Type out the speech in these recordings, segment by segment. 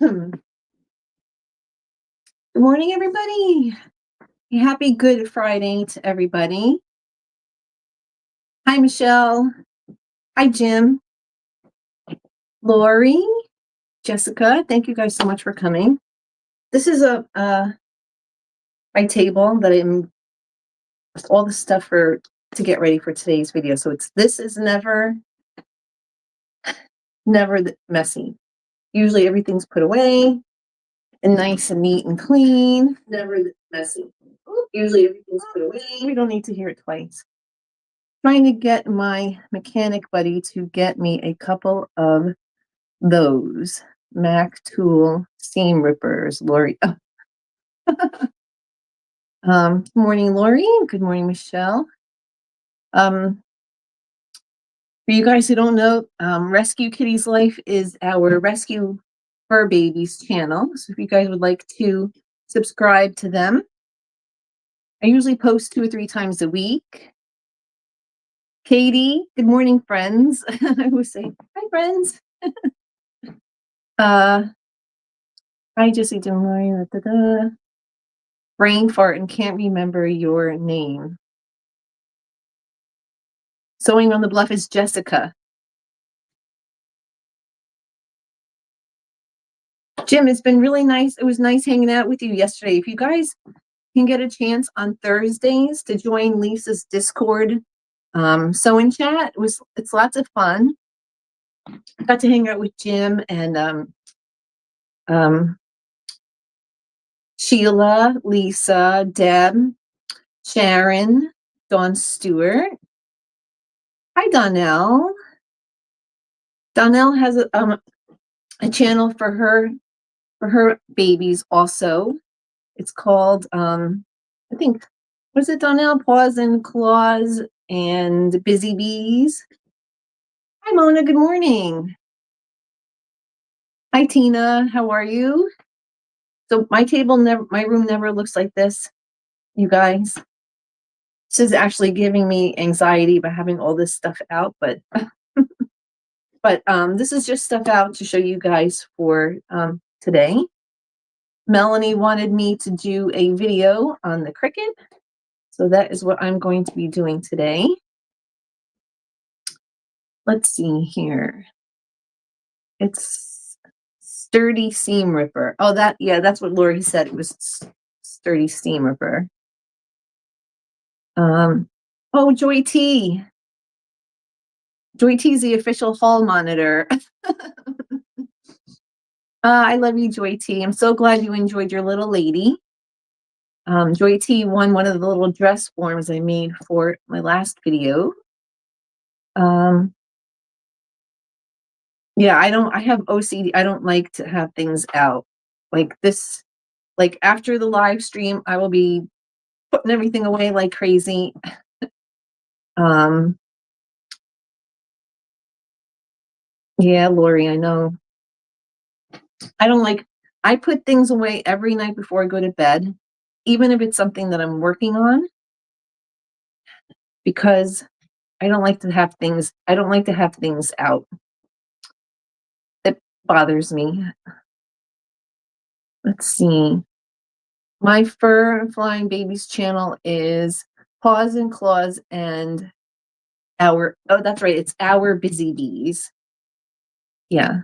Good morning, everybody. Happy Good Friday to everybody. Hi, Michelle. Hi, Jim. Lori, Jessica, thank you guys so much for coming. This is my table that I'm all the stuff to get ready for today's video. So this is never messy. Usually everything's put away and nice and neat and clean. Never messy. Usually everything's put away. We don't need to hear it twice. Trying to get my mechanic buddy to get me a couple of those Mac Tool seam rippers. Lori. Good morning, Lori. Good morning, Michelle. For you guys who don't know, Rescue Kitty's Life is our Rescue Fur Babies channel. So if you guys would like to subscribe to them, I usually post 2 or 3 times a week. Katie, good morning, friends. I always say, hi, friends. Hi, Jessie, doing brain fart and can't remember your name. Sewing on the Bluff is Jessica. Jim, it's been really nice. It was nice hanging out with you yesterday. If you guys can get a chance on Thursdays to join Lisa's Discord sewing chat, it's lots of fun. I got to hang out with Jim and Sheila, Lisa, Deb, Sharon, Dawn Stewart. Hi, Donnell. Donnell has a channel for her babies also. It's called I think, what's it, Donnell? Paws and Claws and Busy Bees. Hi, Mona. Good morning. Hi, Tina. How are you? So my room never looks like this, you guys. This is actually giving me anxiety by having all this stuff out, but this is just stuff out to show you guys for today. Melanie wanted me to do a video on the Cricut, so that is what I'm going to be doing today. Let's see here. It's Sturdy Seam Ripper. Oh, that's what Lori said. It was Sturdy Seam Ripper. Oh, Joy T. Joy T is the official hall monitor. I love you, Joy T. I'm so glad you enjoyed your little lady. Joy T won one of the little dress forms I made for my last video. Yeah, I have OCD. I don't like to have things out like this. Like after the live stream, I will be putting everything away like crazy. Yeah, Lori, I know. I put things away every night before I go to bed, even if it's something that I'm working on, because I don't like to have things out. It bothers me. Let's see. My Fur and Flying Babies channel is Paws and Claws and that's right, it's Our Busy Bees. Yeah.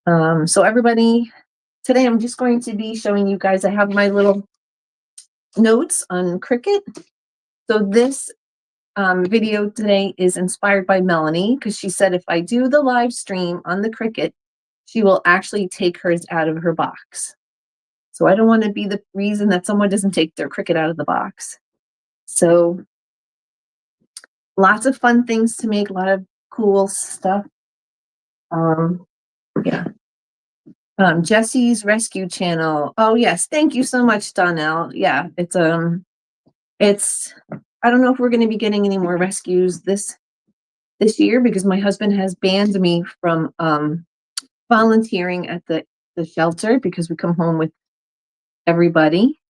So everybody, today I'm just going to be showing you guys, I have my little notes on Cricut. So this video today is inspired by Melanie, because she said if I do the live stream on the Cricut, she will actually take hers out of her box. So I don't want to be the reason that someone doesn't take their Cricut out of the box. So lots of fun things to make, a lot of cool stuff. Yeah. Jesse's Rescue Channel. Oh yes, thank you so much, Donnell. Yeah, it's I don't know if we're going to be getting any more rescues this year, because my husband has banned me from volunteering at the shelter, because we come home with everybody,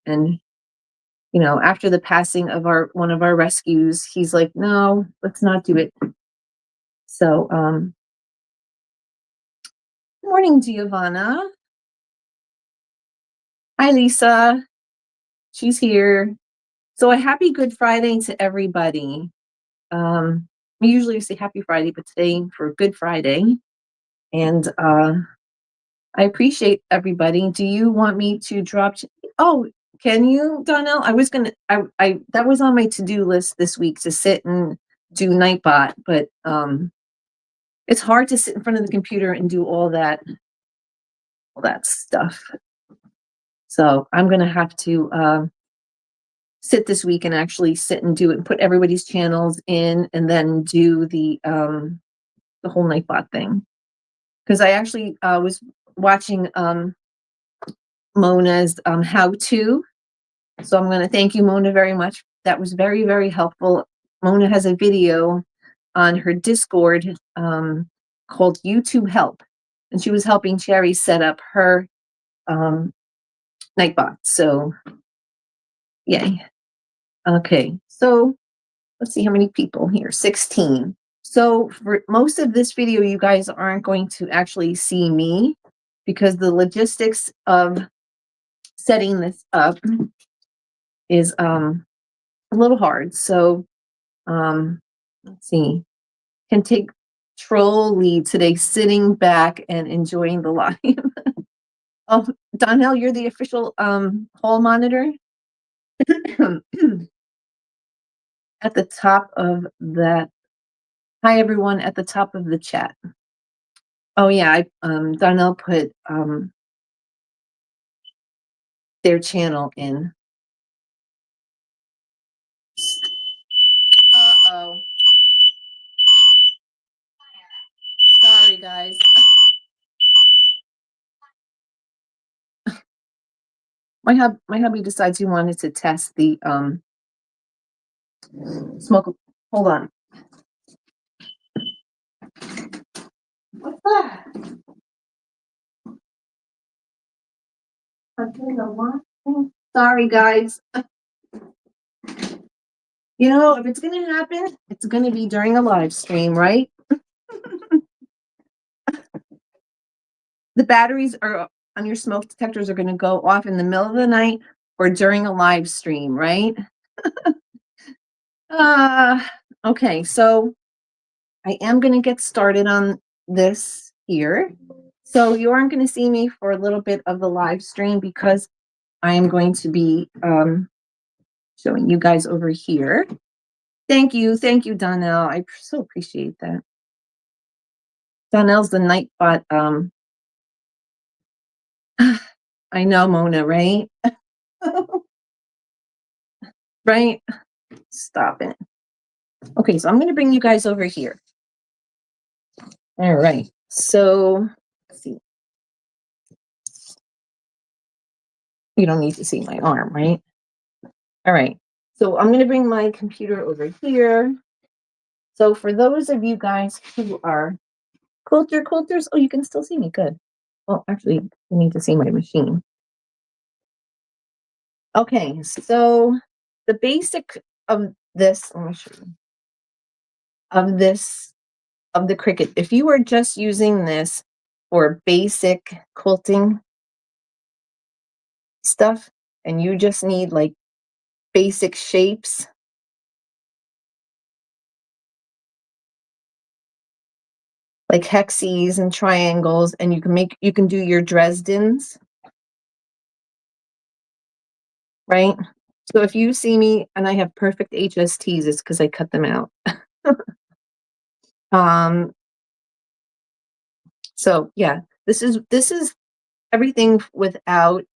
and you know, after the passing of one of our rescues, he's like, no, let's not do it. So Morning, Giovanna. Hi, Lisa. She's here. So a happy Good Friday to everybody. We usually say happy Friday, but today for Good Friday. And I appreciate everybody. Do you want me to drop? Oh, can you, Donnell? I was gonna. I that was on my to-do list this week to sit and do Nightbot, but it's hard to sit in front of the computer and do all that stuff. So I'm gonna have to sit this week and actually sit and do it and put everybody's channels in and then do the whole Nightbot thing. Because I actually was watching Mona's how-to. So I'm going to thank you, Mona, very much. That was very, very helpful. Mona has a video on her Discord called YouTube Help. And she was helping Cherry set up her Nightbot. So, yay. Okay, so let's see how many people here. 16. So for most of this video, you guys aren't going to actually see me because the logistics of setting this up is a little hard. So let's see. Can take troll lead today, sitting back and enjoying the live. Oh, Donnell, you're the official hall monitor. At the top of that. Hi everyone at the top of the chat. Oh yeah, Donnell put their channel in. Uh-oh. Sorry, guys. My hubby decides he wanted to test the smoke. Hold on. What's that? Sorry, guys. You know, if it's gonna happen, it's gonna be during a live stream, right? The batteries are on your smoke detectors are gonna go off in the middle of the night or during a live stream, right? Okay, so I am gonna get started on this here. So you aren't gonna see me for a little bit of the live stream because I am going to be showing you guys over here. Thank you, Donnell. I so appreciate that. Donnell's the Nightbot. I know, Mona, right? Right? Stop it. Okay, so I'm going to bring you guys over here. All right. So let's see. You don't need to see my arm, right? All right. So I'm going to bring my computer over here. So for those of you guys who are quilters, oh, you can still see me. Good. Well, actually, you need to see my machine. Okay, so the basic of this, let me show you, of the Cricut. If you are just using this for basic quilting stuff and you just need like basic shapes, like hexes and triangles, and you can do your Dresdens, right? So if you see me and I have perfect HSTs, it's because I cut them out. So yeah, this is everything without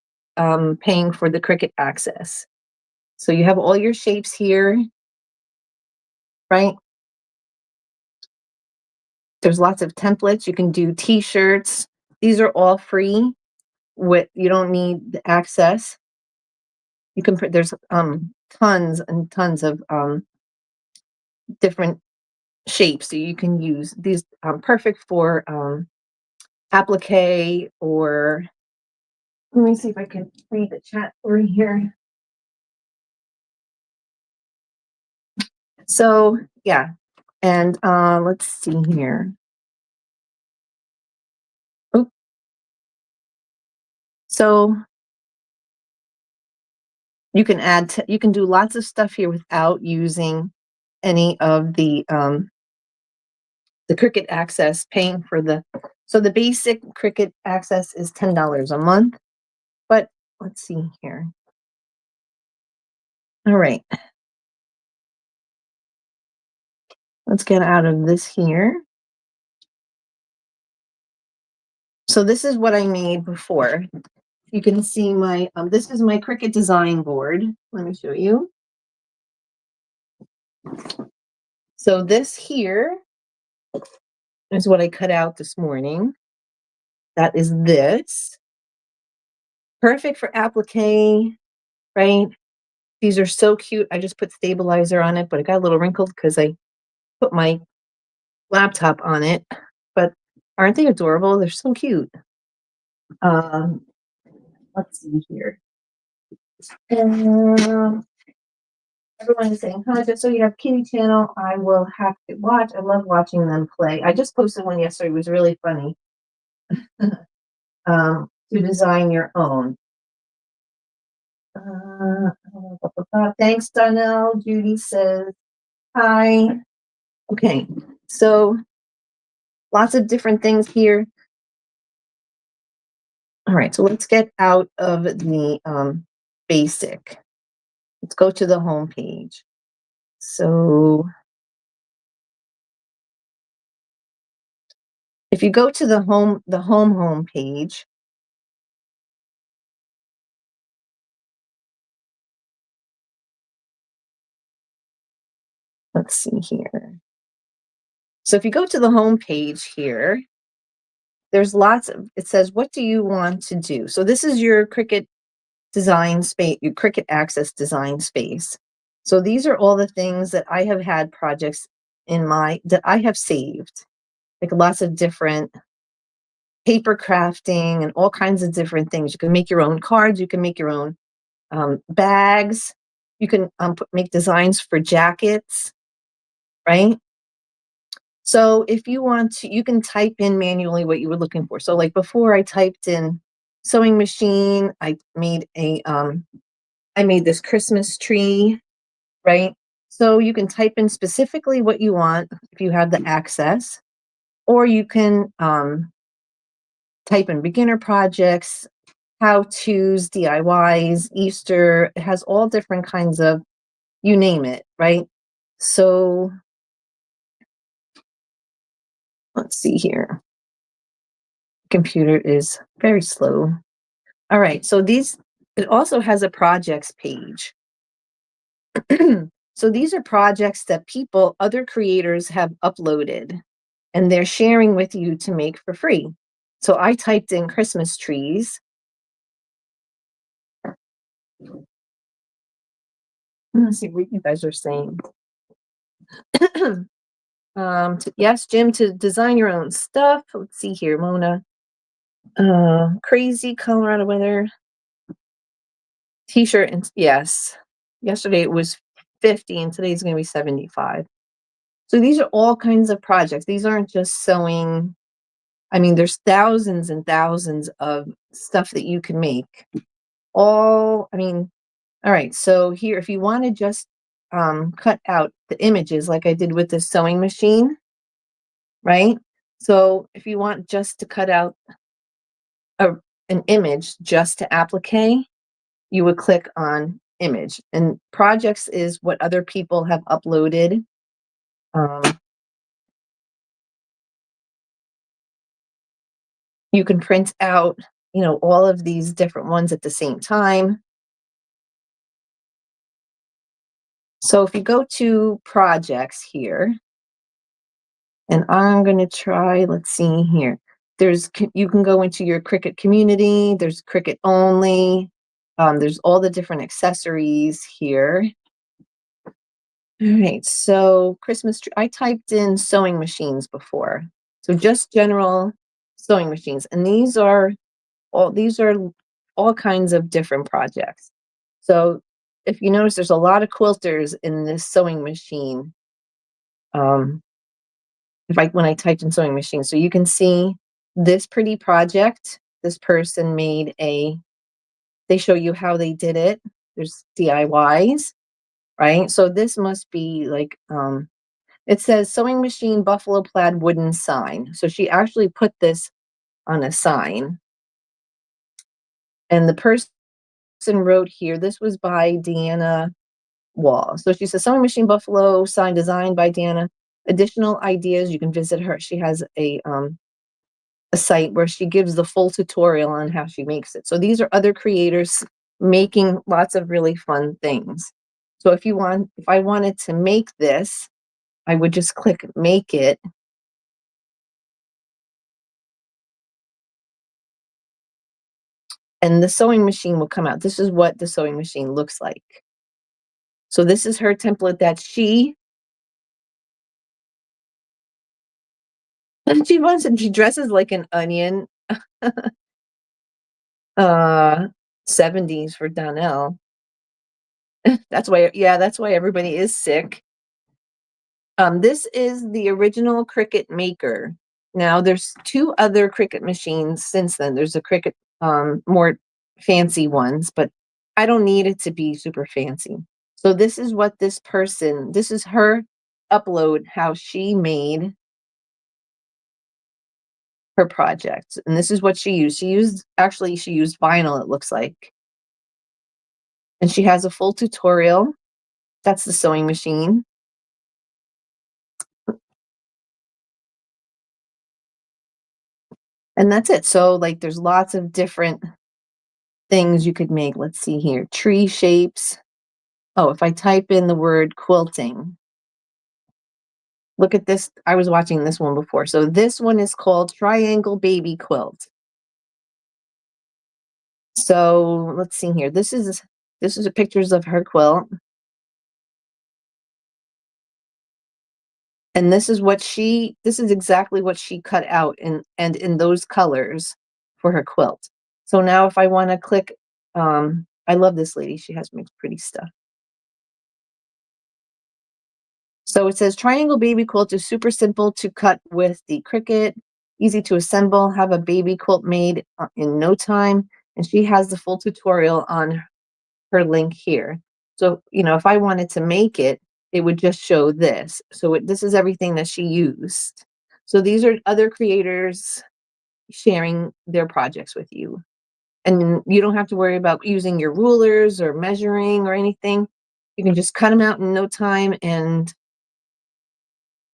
paying for the Cricut access. So you have all your shapes here, right? There's lots of templates. You can do t-shirts. These are all free. You don't need the access. You can put, there's tons and tons of different shapes that you can use. These perfect for applique, or let me see if I can read the chat over here. So yeah, and let's see here. Oh, So you can you can do lots of stuff here without using any of the Cricut Access, paying for so the basic Cricut Access is $10 a month. But let's see here. All right. Let's get out of this here. So this is what I made before. You can see my, this is my Cricut design board. Let me show you. So this here is what I cut out this morning. That is this. Perfect for applique, right? These are so cute. I just put stabilizer on it, but it got a little wrinkled because I put my laptop on it. But aren't they adorable? They're so cute. Let's see here. Everyone is saying hi. Just so you have Kitty channel, I will have to watch. I love watching them play. I just posted one yesterday. It was really funny. To design your own. Thanks, Donnell. Judy says hi. Okay, so lots of different things here. All right, so let's get out of the basic. Let's go to the home page. So if you go to the home page, let's see here. So if you go to the home page here, there's lots of, it says, what do you want to do? So this is your Cricut design space, your Cricut Access design space. So these are all the things that I have had projects in that I have saved, like lots of different paper crafting and all kinds of different things. You can make your own cards. You can make your own bags. You can make designs for jackets, right? So if you want to, you can type in manually what you were looking for. So like before, I typed in sewing machine. I made this Christmas tree, right? So you can type in specifically what you want if you have the access, or you can type in beginner projects, how-tos, DIYs, Easter. It has all different kinds of, you name it, right? So let's see here. Computer is very slow. All right, so it also has a projects page. So these are projects that other creators have uploaded, and they're sharing with you to make for free. So I typed in Christmas trees. Let's see what you guys are saying. Yes, Jim, to design your own stuff. Let's see here, Mona. Crazy Colorado weather. T-shirt, and yes. Yesterday it was 50 and today's going to be 75. So these are all kinds of projects. These aren't just sewing. I mean, there's thousands and thousands of stuff that you can make. All right. So here, if you want to just cut out the images like I did with the sewing machine, right? So if you want just to cut out an image just to applique, you would click on image, and projects is what other people have uploaded. You can print out, all of these different ones at the same time. So if you go to projects here, and I'm going to try, let's see here. You can go into your Cricut community. There's Cricut only. There's all the different accessories here. All right, so Christmas tree. I typed in sewing machines before. So just general sewing machines. And these are all kinds of different projects. So if you notice, there's a lot of quilters in this sewing machine. When I typed in sewing machine, so you can see this pretty project this person made they show you how they did it. There's DIYs, right? So this must be like, it says sewing machine buffalo plaid wooden sign. So she actually put this on a sign. And the person wrote here, this was by Deanna Wall. So she says sewing machine buffalo sign designed by Deanna. Additional ideas, you can visit her. She has a site where she gives the full tutorial on how she makes it. So these are other creators making lots of really fun things. So if I wanted to make this, I would just click make it. And the sewing machine will come out. This is what the sewing machine looks like. So this is her template that she wants, and she dresses like an onion. 70s for Donnell. That's why everybody is sick. This is the original Cricut maker. Now there's 2 other Cricut machines since then. There's a Cricut more fancy ones, but I don't need it to be super fancy. So this is what this is her upload, how she made her project. And this is what she used. She used vinyl, it looks like. And she has a full tutorial. That's the sewing machine. And that's it. So like there's lots of different things you could make. Let's see here. Tree shapes. Oh, if I type in the word quilting. Look at this. I was watching this one before. So this one is called Triangle Baby Quilt. So let's see here. This is pictures of her quilt. And this is exactly what she cut out and in those colors for her quilt. So now if I want to click, I love this lady. She makes pretty stuff. So it says Triangle Baby Quilt is super simple to cut with the Cricut, easy to assemble, have a baby quilt made in no time. And she has the full tutorial on her link here. So, if I wanted to make it, it would just show this. So this is everything that she used. So these are other creators sharing their projects with you. And you don't have to worry about using your rulers or measuring or anything. You can just cut them out in no time, and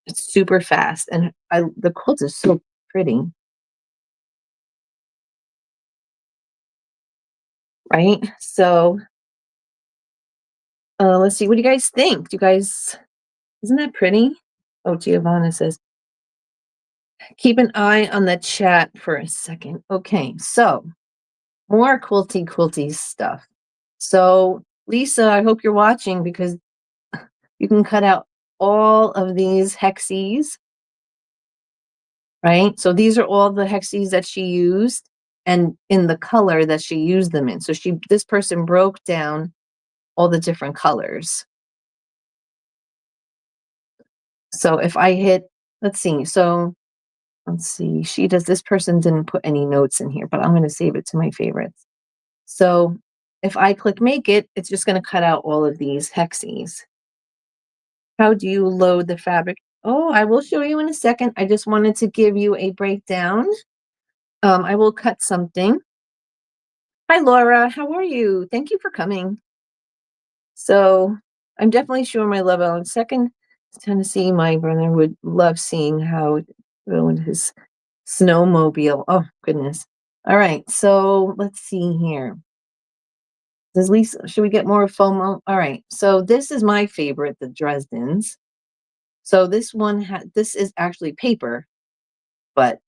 it's super fast. And the quilt is so pretty. Right? So let's see. What do you guys think? Isn't that pretty? Oh, Giovanna says, keep an eye on the chat for a second. Okay, so more quilty stuff. So Lisa, I hope you're watching, because you can cut out all of these hexes, right? So these are all the hexes that she used and in the color that she used them in. So this person broke down all the different colors. So if I hit, let's see, this person didn't put any notes in here, but I'm going to save it to my favorites. So if I click make it, it's just going to cut out all of these hexes. How do you load the fabric? Oh, I will show you in a second. I just wanted to give you a breakdown. I will cut something. Hi, Laura. How are you? Thank you for coming. So I'm definitely showing my love out in a second. Tennessee, my brother would love seeing how his snowmobile. Oh, goodness. All right. So let's see here. Does Lisa, should we get more FOMO? All right. So this is my favorite, the Dresdens. So this is actually paper, but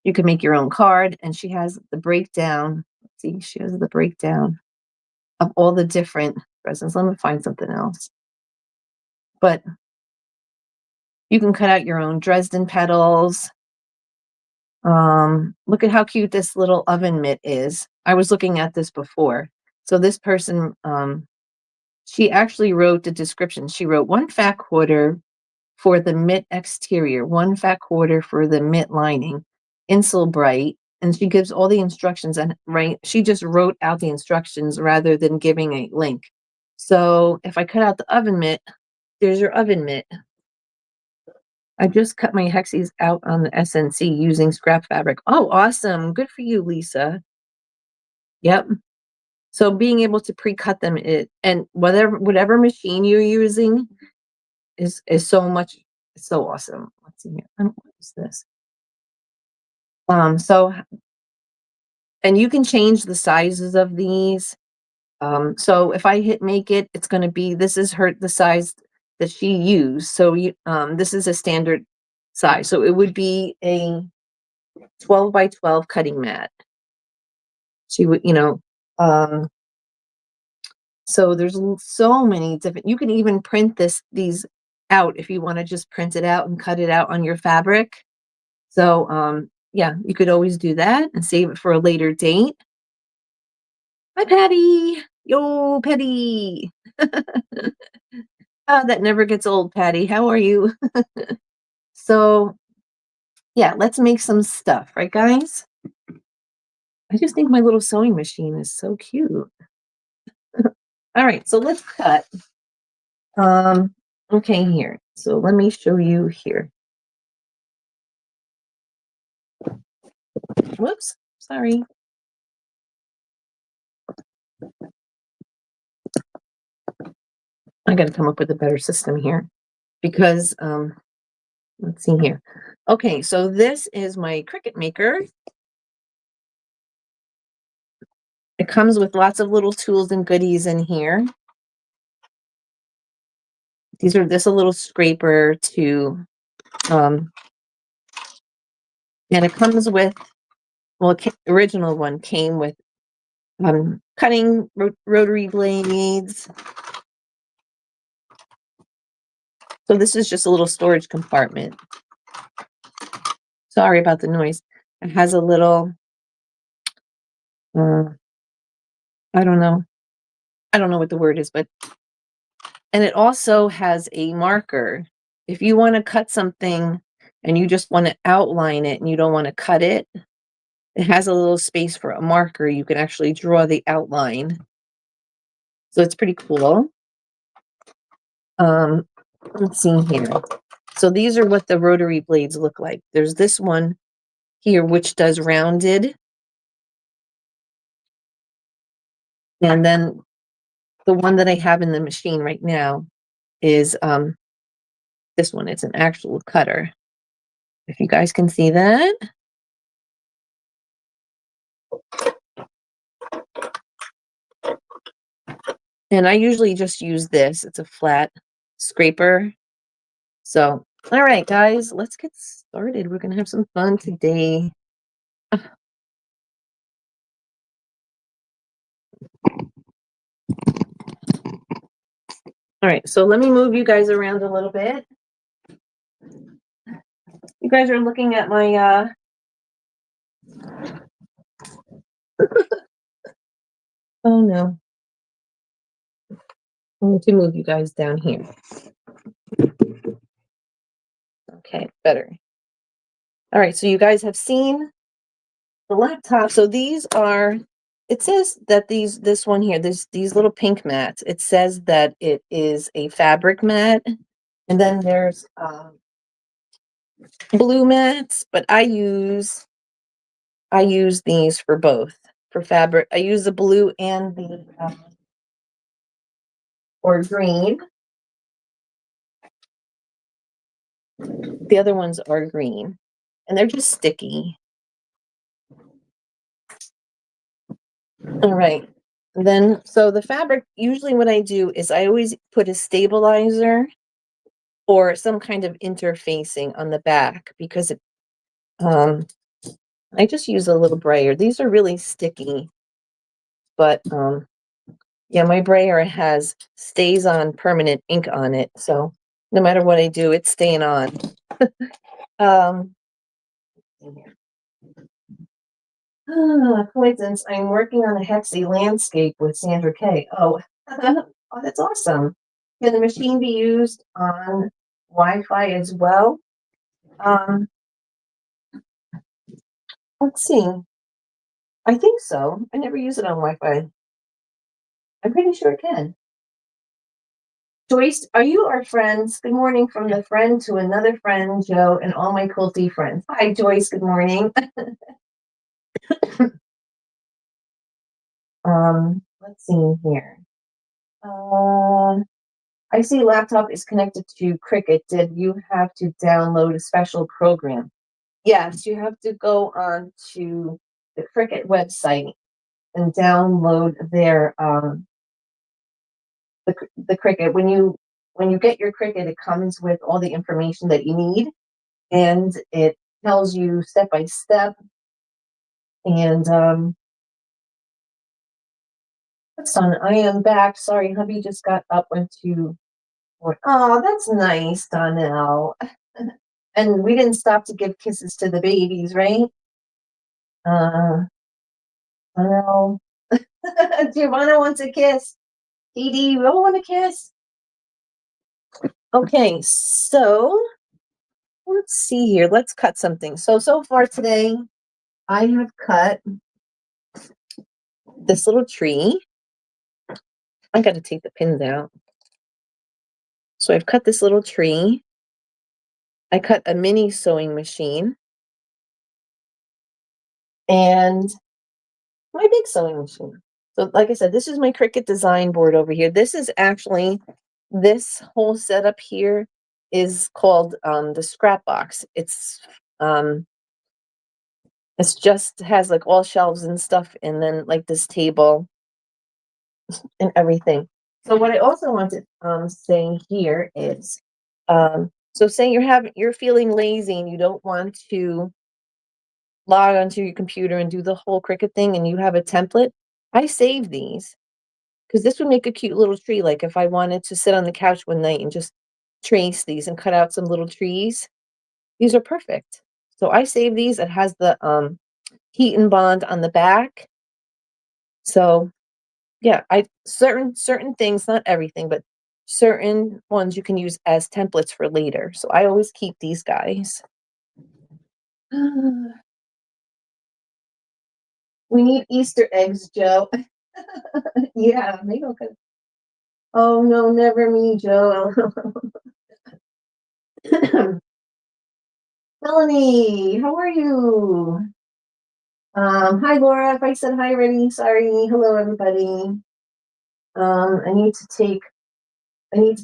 you can make your own card. And she has the breakdown. Let's see, she has the breakdown of all the different Dresdens. Let me find something else. But you can cut out your own Dresden petals. Look at how cute this little oven mitt is. I was looking at this before. So this person, she actually wrote the description. She wrote 1 fat quarter for the mitt exterior, 1 fat quarter for the mitt lining, Insel bright, and she gives all the instructions, and right, she just wrote out the instructions rather than giving a link. So if I cut out the oven mitt, there's your oven mitt. I just cut my hexies out on the SNC using scrap fabric. Oh, awesome. Good for you, Lisa. Yep. So being able to pre-cut them, and whatever machine you're using is so much, so awesome. Let's see here. What is this? So, and you can change the sizes of these. So if I hit make it, it's going to be, this is the size that she used. So this is a standard size. So it would be a 12 by 12 cutting mat. She would, so there's so many different, you can even print these out if you want to just print it out and cut it out on your fabric. So, yeah, you could always do that and save it for a later date. Hi, Patty. Yo, Patty. That never gets old, Patty. How are you? So, yeah, let's make some stuff, right, guys? I just think my little sewing machine is so cute. All right, so let's cut. Okay, here. So let me show you here. Whoops, sorry. I got to come up with a better system here because, let's see here. Okay, so this is my Cricut maker. It comes with lots of little tools and goodies in here. This a little scraper too. And it comes with, well, original one came with cutting rotary blades. So this is just a little storage compartment. Sorry about the noise. It has a little, I don't know what the word is, but, and it also has a marker. If you want to cut something and you just want to outline it and you don't want to cut it, it has a little space for a marker. You can actually draw the outline. So it's pretty cool. Let's see here. So these are what the rotary blades look like. There's this one here, which does rounded. And then the one that I have in the machine right now is this one. It's an actual cutter. If you guys can see that. And I usually just use this. It's a flat scraper. So, all right, guys, let's get started. We're going to have some fun today. All right, so let me move you guys around a little bit. You guys are looking at my oh no. I need to move you guys down here. Okay, better. All right, so you guys have seen the laptop. So these are, it says that this one here, these little pink mats, it says that it is a fabric mat. And then there's blue mats, but I use these for both. For fabric, I use the blue and the or green. The other ones are green, and they're just sticky. All right. And then, so the fabric, usually what I do is I always put a stabilizer or some kind of interfacing on the back because I just use a little brayer. These are really sticky, but yeah, my brayer stays on permanent ink on it. So no matter what I do, it's staying on. Coincidence, I'm working on a hexy landscape with Sandra Kay. Oh, oh, that's awesome. Can the machine be used on Wi-Fi as well? Let's see. I think so. I never use it on Wi-Fi. I'm pretty sure it can. Joyce, are you our friends? Good morning from the friend to another friend, Joe, and all my quilty friends. Hi, Joyce. Good morning. Let's see here. I see laptop is connected to Cricut. Did you have to download a special program? Yes, you have to go on to the Cricut website and download their the Cricut. When you get your Cricut, it comes with all the information that you need, and it tells you step by step. And son, I am back. Sorry, hubby just got up, went to work. Oh, that's nice, Donnell. And we didn't stop to give kisses to the babies, right? Donnell. Giovanna wants a kiss. Dee Dee, you don't want a kiss? Okay, so let's see here. Let's cut something. So far today, I have cut this little tree. I got to take the pins out. So I've cut this little tree. I cut a mini sewing machine and my big sewing machine. So like I said, this is my Cricut design board over here. This is actually, this whole setup here is called the scrap box. It's just has like all shelves and stuff, and then like this table and everything. So what I also want to say here is, so say you're feeling lazy and you don't want to log onto your computer and do the whole Cricut thing, and you have a template. I save these because this would make a cute little tree. Like if I wanted to sit on the couch one night and just trace these and cut out some little trees, these are perfect. So I save these. It has the heat and bond on the back. So yeah, certain things, not everything, but certain ones you can use as templates for later. So I always keep these guys. We need Easter eggs, Joe. Yeah, maybe I'll cut. Oh no, never me, Joe. Melanie, how are you? Hi Laura. If I said hi already, sorry. Hello everybody. I need to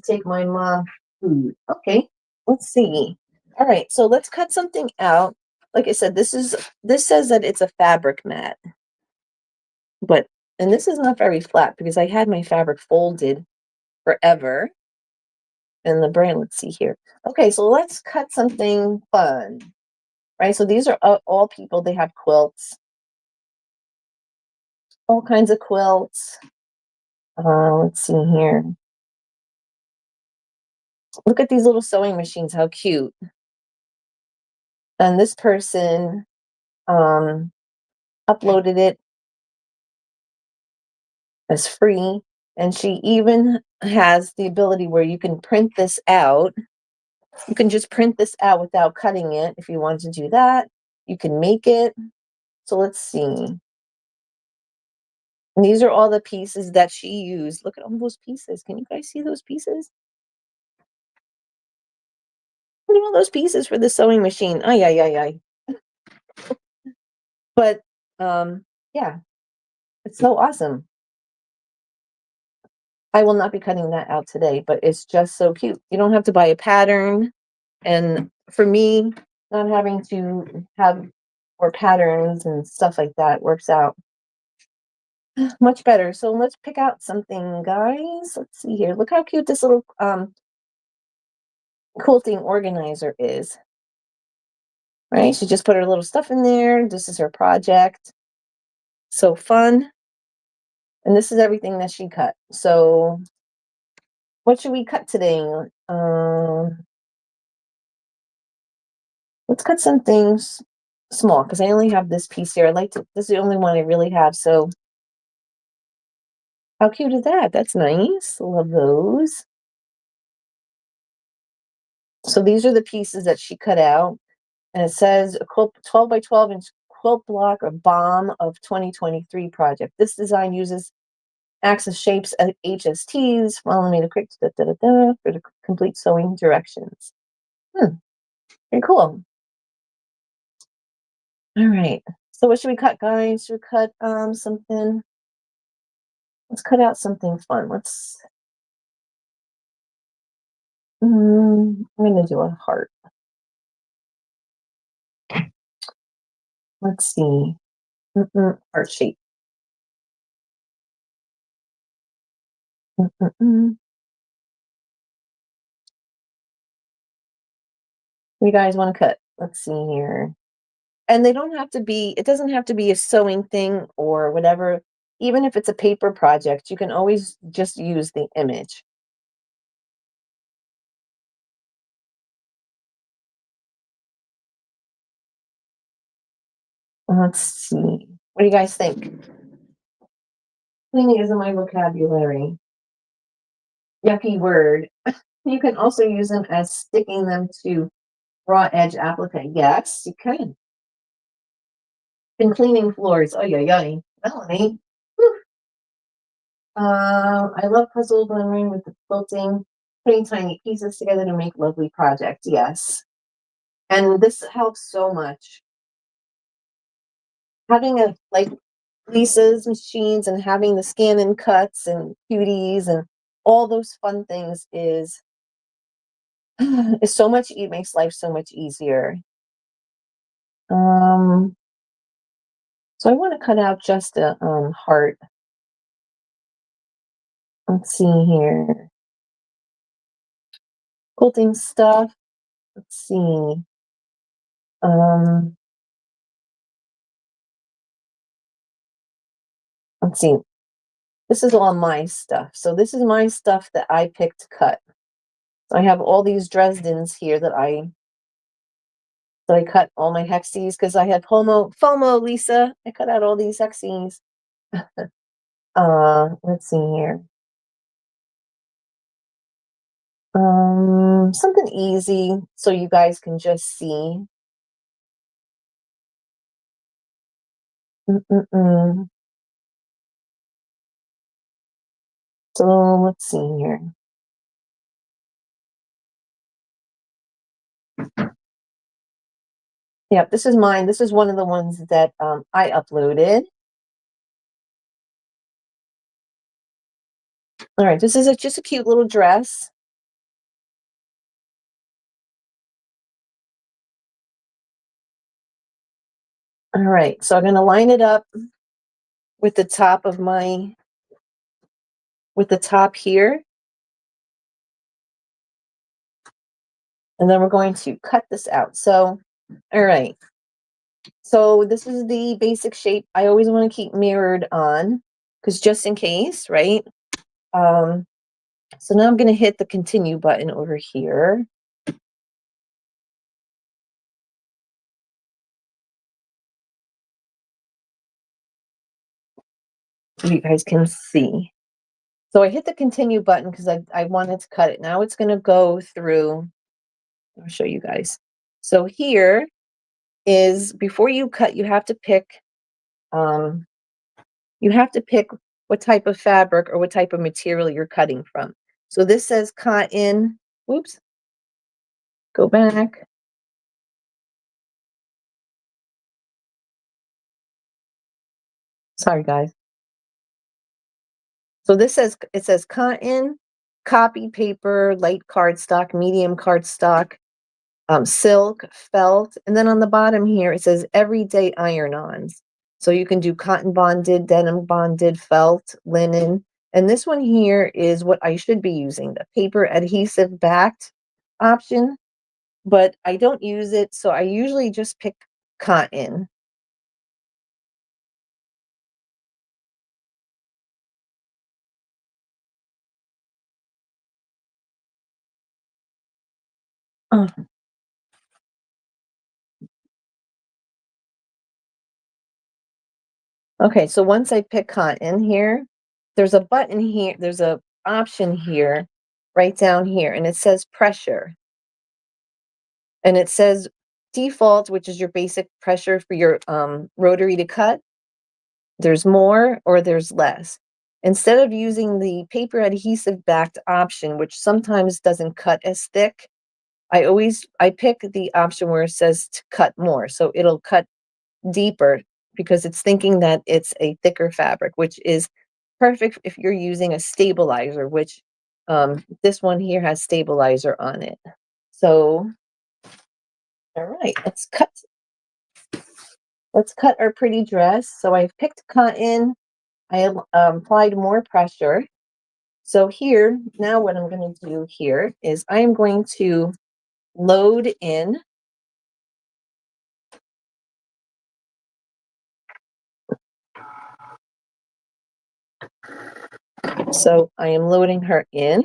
take my mom food. Okay, let's see. All right, so let's cut something out. Like I said, this says that it's a fabric mat, and this is not very flat because I had my fabric folded forever. And the brand, let's see here. Okay, so let's cut something fun, right? So these are all people. They have quilts, all kinds of quilts. Let's see here. Look at these little sewing machines, how cute. And this person uploaded it as free. And she even has the ability where you can print this out. You can just print this out without cutting it if you want to do that. You can make it. So let's see. And these are all the pieces that she used. Look at all those pieces. Can you guys see those pieces? Look at all those pieces for the sewing machine. Ay, ay, ay, ay. But, yeah, it's so awesome. I will not be cutting that out today, but it's just so cute. You don't have to buy a pattern. And for me, not having to have more patterns and stuff like that works out much better. So let's pick out something, guys. Let's see here. Look how cute this little quilting organizer is. Right? She just put her little stuff in there. This is her project. So fun. And this is everything that she cut. So what should we cut today? Let's cut some things small because I only have this piece here. This is the only one I really have. So how cute is that? That's nice. Love those. So these are the pieces that she cut out. And it says a 12 by 12 inch quilt block or bomb of 2023 project. This design uses axis shapes at HSTs. Follow me to quick for the complete sewing directions. Very cool. All right. So what should we cut, guys? Should we cut something? Let's cut out something fun. I'm gonna do a heart. Let's see. Heart shape. You guys want to cut? Let's see here. And they don't have to be, it doesn't have to be a sewing thing or whatever. Even if it's a paper project, you can always just use the image. Let's see. What do you guys think? Cleaning isn't my vocabulary. Yucky word. You can also use them as sticking them to raw edge applique. Yes, you can. Been cleaning floors. Oh, yeah. Melanie. I love puzzle learning with the quilting, putting tiny pieces together to make lovely projects. Yes. And this helps so much. Having a like Lisa's machines and having the scan and cuts and cuties and all those fun things is so much, it makes life so much easier. So I want to cut out just a heart. Let's see here. Quilting stuff. Let's see. Let's see. This is all my stuff. So this is my stuff that I picked to cut. So I have all these Dresdens here that I cut all my hexes because I had FOMO, Lisa. I cut out all these hexes. Let's see here. Something easy so you guys can just see. So let's see here. Yeah, this is mine. This is one of the ones that I uploaded. All right, this is just a cute little dress. All right, so I'm going to line it up with the top of with the top here. And then we're going to cut this out. So, all right. So this is the basic shape. I always want to keep mirrored on because just in case, right? So now I'm going to hit the continue button over here. So you guys can see. So I hit the continue button because I wanted to cut it. Now it's going to go through. I'll show you guys. So here is, before you cut, you have to pick what type of fabric or what type of material you're cutting from. So this says cotton. Whoops. Go back. Sorry, guys. So this says, it says cotton, copy paper, light cardstock, medium cardstock, silk, felt, and then on the bottom here it says everyday iron-ons. So you can do cotton bonded, denim bonded, felt, linen, and this one here is what I should be using, the paper adhesive backed option, but I don't use it, so I usually just pick cotton. Oh. Okay, so once I pick cotton here, there's a button here, there's a option here, right down here, and it says pressure. And it says default, which is your basic pressure for your rotary to cut. There's more or there's less. Instead of using the paper adhesive backed option, which sometimes doesn't cut as thick, I pick the option where it says to cut more. So it'll cut deeper because it's thinking that it's a thicker fabric, which is perfect if you're using a stabilizer, which this one here has stabilizer on it. So, all right, let's cut our pretty dress. So I've picked cotton. I applied more pressure. So here, now what I'm going to do here is I am going to load in. So I am loading her in.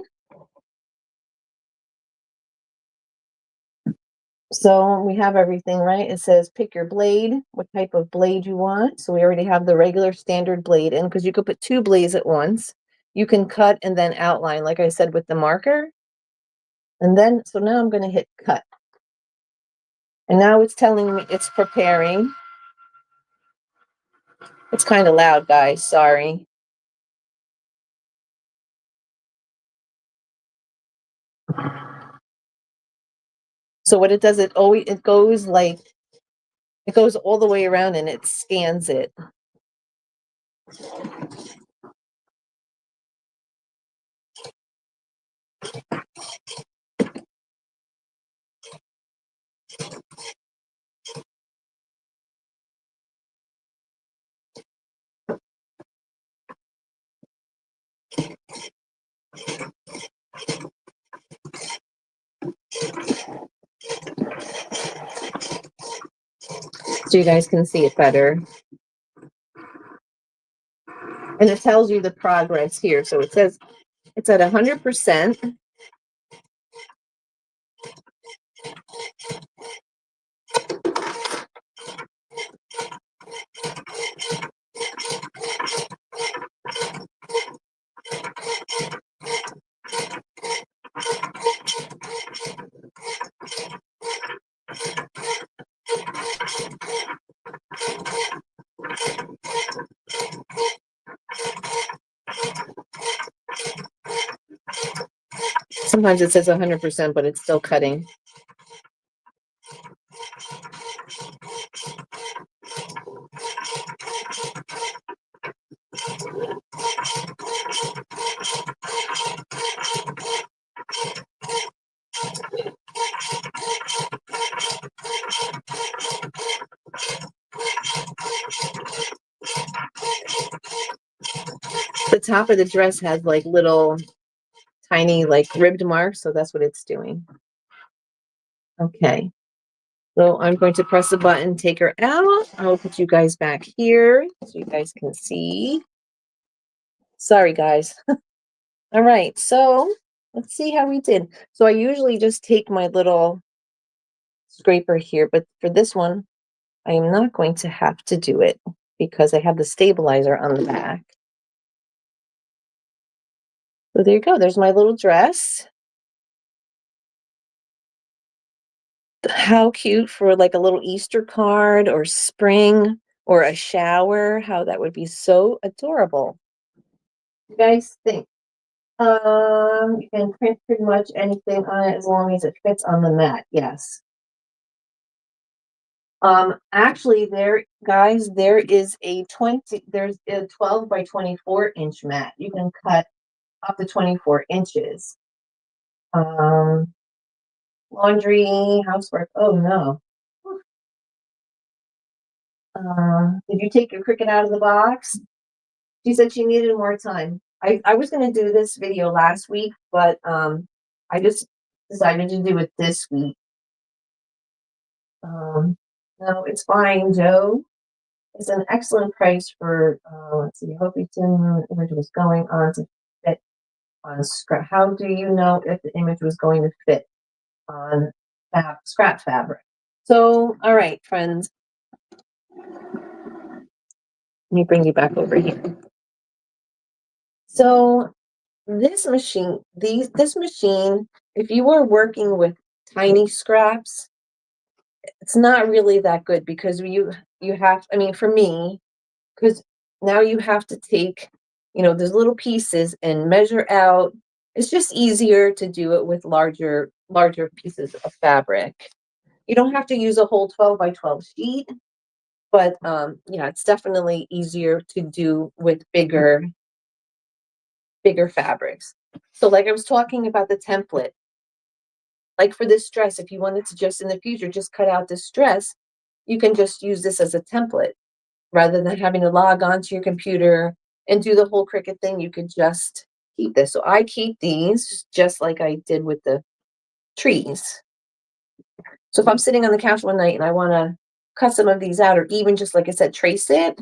So we have everything, right? It says pick your blade, what type of blade you want. So we already have the regular standard blade in because you could put two blades at once. You can cut and then outline, like I said, with the marker. And then, so now I'm going to hit cut. And now it's telling me it's preparing. It's kind of loud, guys. Sorry. So what it does, it goes all the way around and it scans it. So you guys can see it better. And it tells you the progress here. So it says it's at 100%. Sometimes it says 100%, but it's still cutting. The top of the dress has like little tiny like ribbed marks, so that's what it's doing. Okay. So I'm going to press the button, take her out. I'll put you guys back here so you guys can see. Sorry, guys. All right, so let's see how we did. So I usually just take my little scraper here, but for this one, I am not going to have to do it because I have the stabilizer on the back. So there you go. There's my little dress. How cute for like a little Easter card or spring or a shower. How that would be so adorable. You guys think? You can print pretty much anything on it as long as it fits on the mat. Yes. Actually, there is there's a 12 by 24 inch mat. You can cut up to 24 inches. Laundry, housework. Oh no. Did you take your Cricut out of the box? She said she needed more time. I was going to do this video last week, but I just decided to do it this week. No, it's fine, Joe. It's an excellent price for, let's see, I hope you didn't, image was going on to fit on scrap. How do you know if the image was going to fit on scrap fabric? So, all right, friends. Let me bring you back over here. So this machine, if you are working with tiny scraps, it's not really that good because you have, I mean, for me, because now you have to take, those little pieces and measure out. It's just easier to do it with larger pieces of fabric. You don't have to use a whole 12 by 12 sheet, but yeah, it's definitely easier to do with bigger fabrics. So like I was talking about the template, like for this dress, if you wanted to just in the future just cut out this dress, you can just use this as a template rather than having to log onto your computer and do the whole Cricut thing. You could just keep this. So I keep these just like I did with the trees. So if I'm sitting on the couch one night and I want to cut some of these out, or even just like I said, trace it,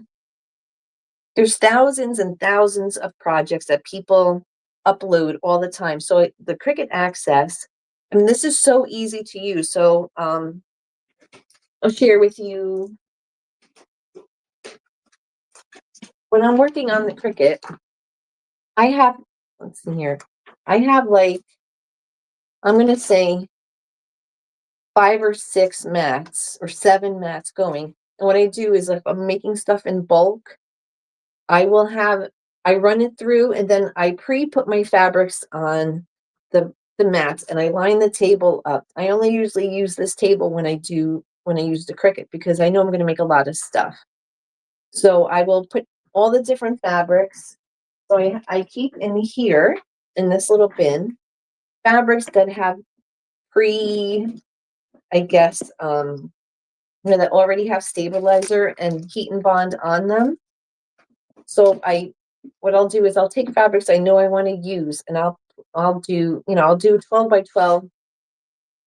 there's thousands and thousands of projects that people upload all the time. So the Cricut Access, I mean, this is so easy to use. So I'll share with you when I'm working on the Cricut. I have, let's see here, I have like, I'm going to say 5 or 6 mats or 7 mats going. And what I do is if I'm making stuff in bulk, I run it through and then I pre-put my fabrics on the mats and I line the table up. I only usually use this table when I use the Cricut because I know I'm going to make a lot of stuff. So I will put all the different fabrics. So I keep in here in this little bin fabrics that have I guess, that already have stabilizer and heat and bond on them. So what I'll do is I'll take fabrics I know I want to use, and I'll do 12 by 12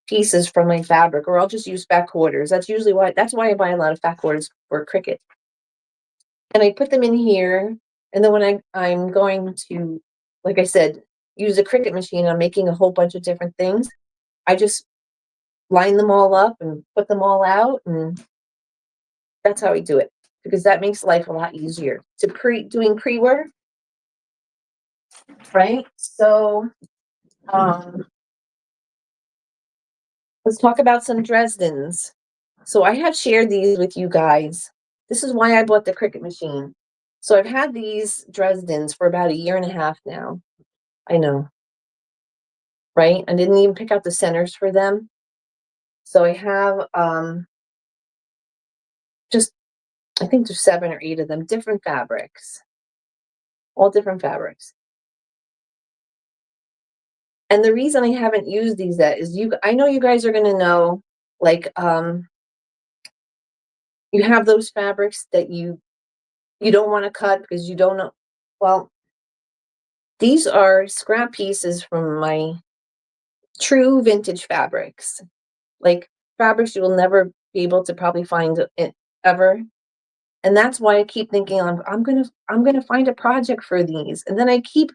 pieces from my fabric, or I'll just use fat quarters. That's why I buy a lot of fat quarters for Cricut. And I put them in here, and then when I'm going to, like I said, use a Cricut machine, I'm making a whole bunch of different things. I just line them all up and put them all out, and that's how I do it, because that makes life a lot easier doing pre-work, right? So let's talk about some Dresdens. So I have shared these with you guys. This is why I bought the Cricut machine. So I've had these Dresdens for about 1.5 years now. I know, right? I didn't even pick out the centers for them. So I have just, I think there's 7 or 8 of them, different fabrics, all different fabrics. And the reason I haven't used these yet is I know you guys are going to know, like, you have those fabrics that you don't want to cut because you don't know. Well, these are scrap pieces from my true vintage fabrics, like fabrics you will never be able to probably find it ever. And that's why I keep thinking I'm gonna find a project for these. And then I keep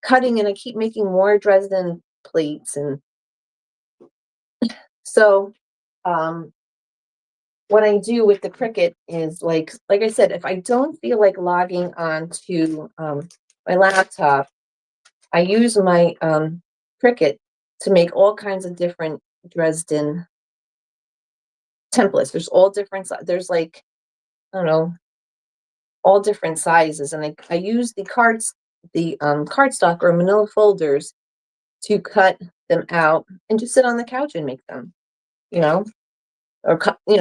cutting and I keep making more Dresden plates. And so what I do with the Cricut is like I said, if I don't feel like logging on to my laptop, I use my Cricut to make all kinds of different Dresden templates. There's all different, there's like, I don't know, all different sizes. And I use the cardstock or manila folders to cut them out and just sit on the couch and make them, or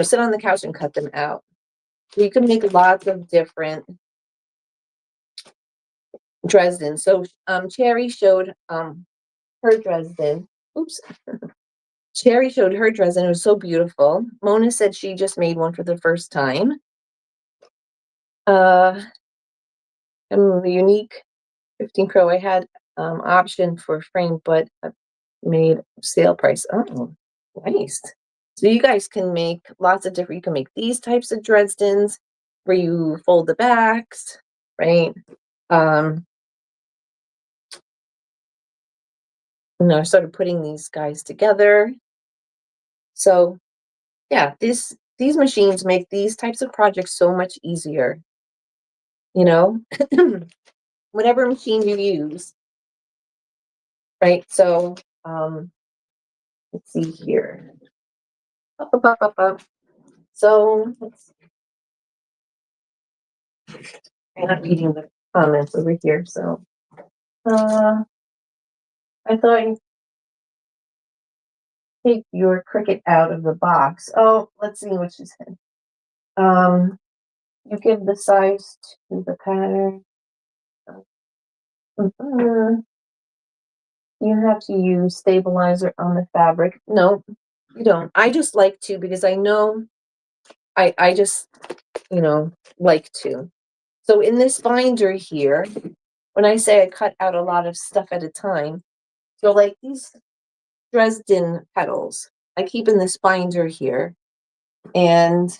sit on the couch and cut them out. So you can make lots of different Dresden. So Cherry showed her Dresden. Oops. Cherry showed her Dresden. It was so beautiful. Mona said she just made one for the first time. And the unique 15 Pro, I had option for frame, but I made sale price. Oh, nice. So you guys can make lots of different, you can make these types of Dresdens where you fold the backs, right? I started putting these guys together. So yeah, these machines make these types of projects so much easier, whatever machine you use, right? So let's see here. Up, up, up, up, up. So I'm not reading the comments over here. So I thought you take your Cricut out of the box. Oh, let's see what she said. You give the size to the pattern. You have to use stabilizer on the fabric. No, you don't. I just like to because I know I just, like to. So in this binder here, when I say I cut out a lot of stuff at a time, so like these Dresden petals, I keep in this binder here, and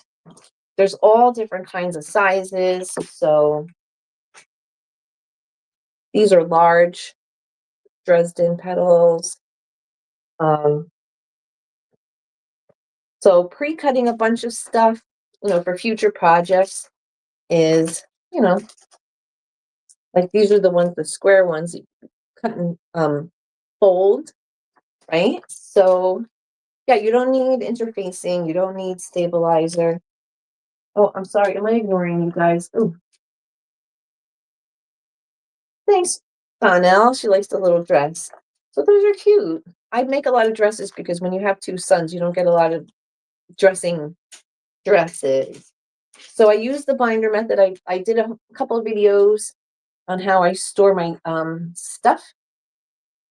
there's all different kinds of sizes. So these are large Dresden petals. So pre-cutting a bunch of stuff, for future projects is, like these are the ones, the square ones you cut and fold, right? So yeah, you don't need interfacing, you don't need stabilizer. Oh, I'm sorry, am I ignoring you guys? Oh, thanks, Donnell. She likes the little dress. So those are cute. I make a lot of dresses because when you have two sons, you don't get a lot of dressing dresses. So I use the binder method. I did a couple of videos on how I store my stuff.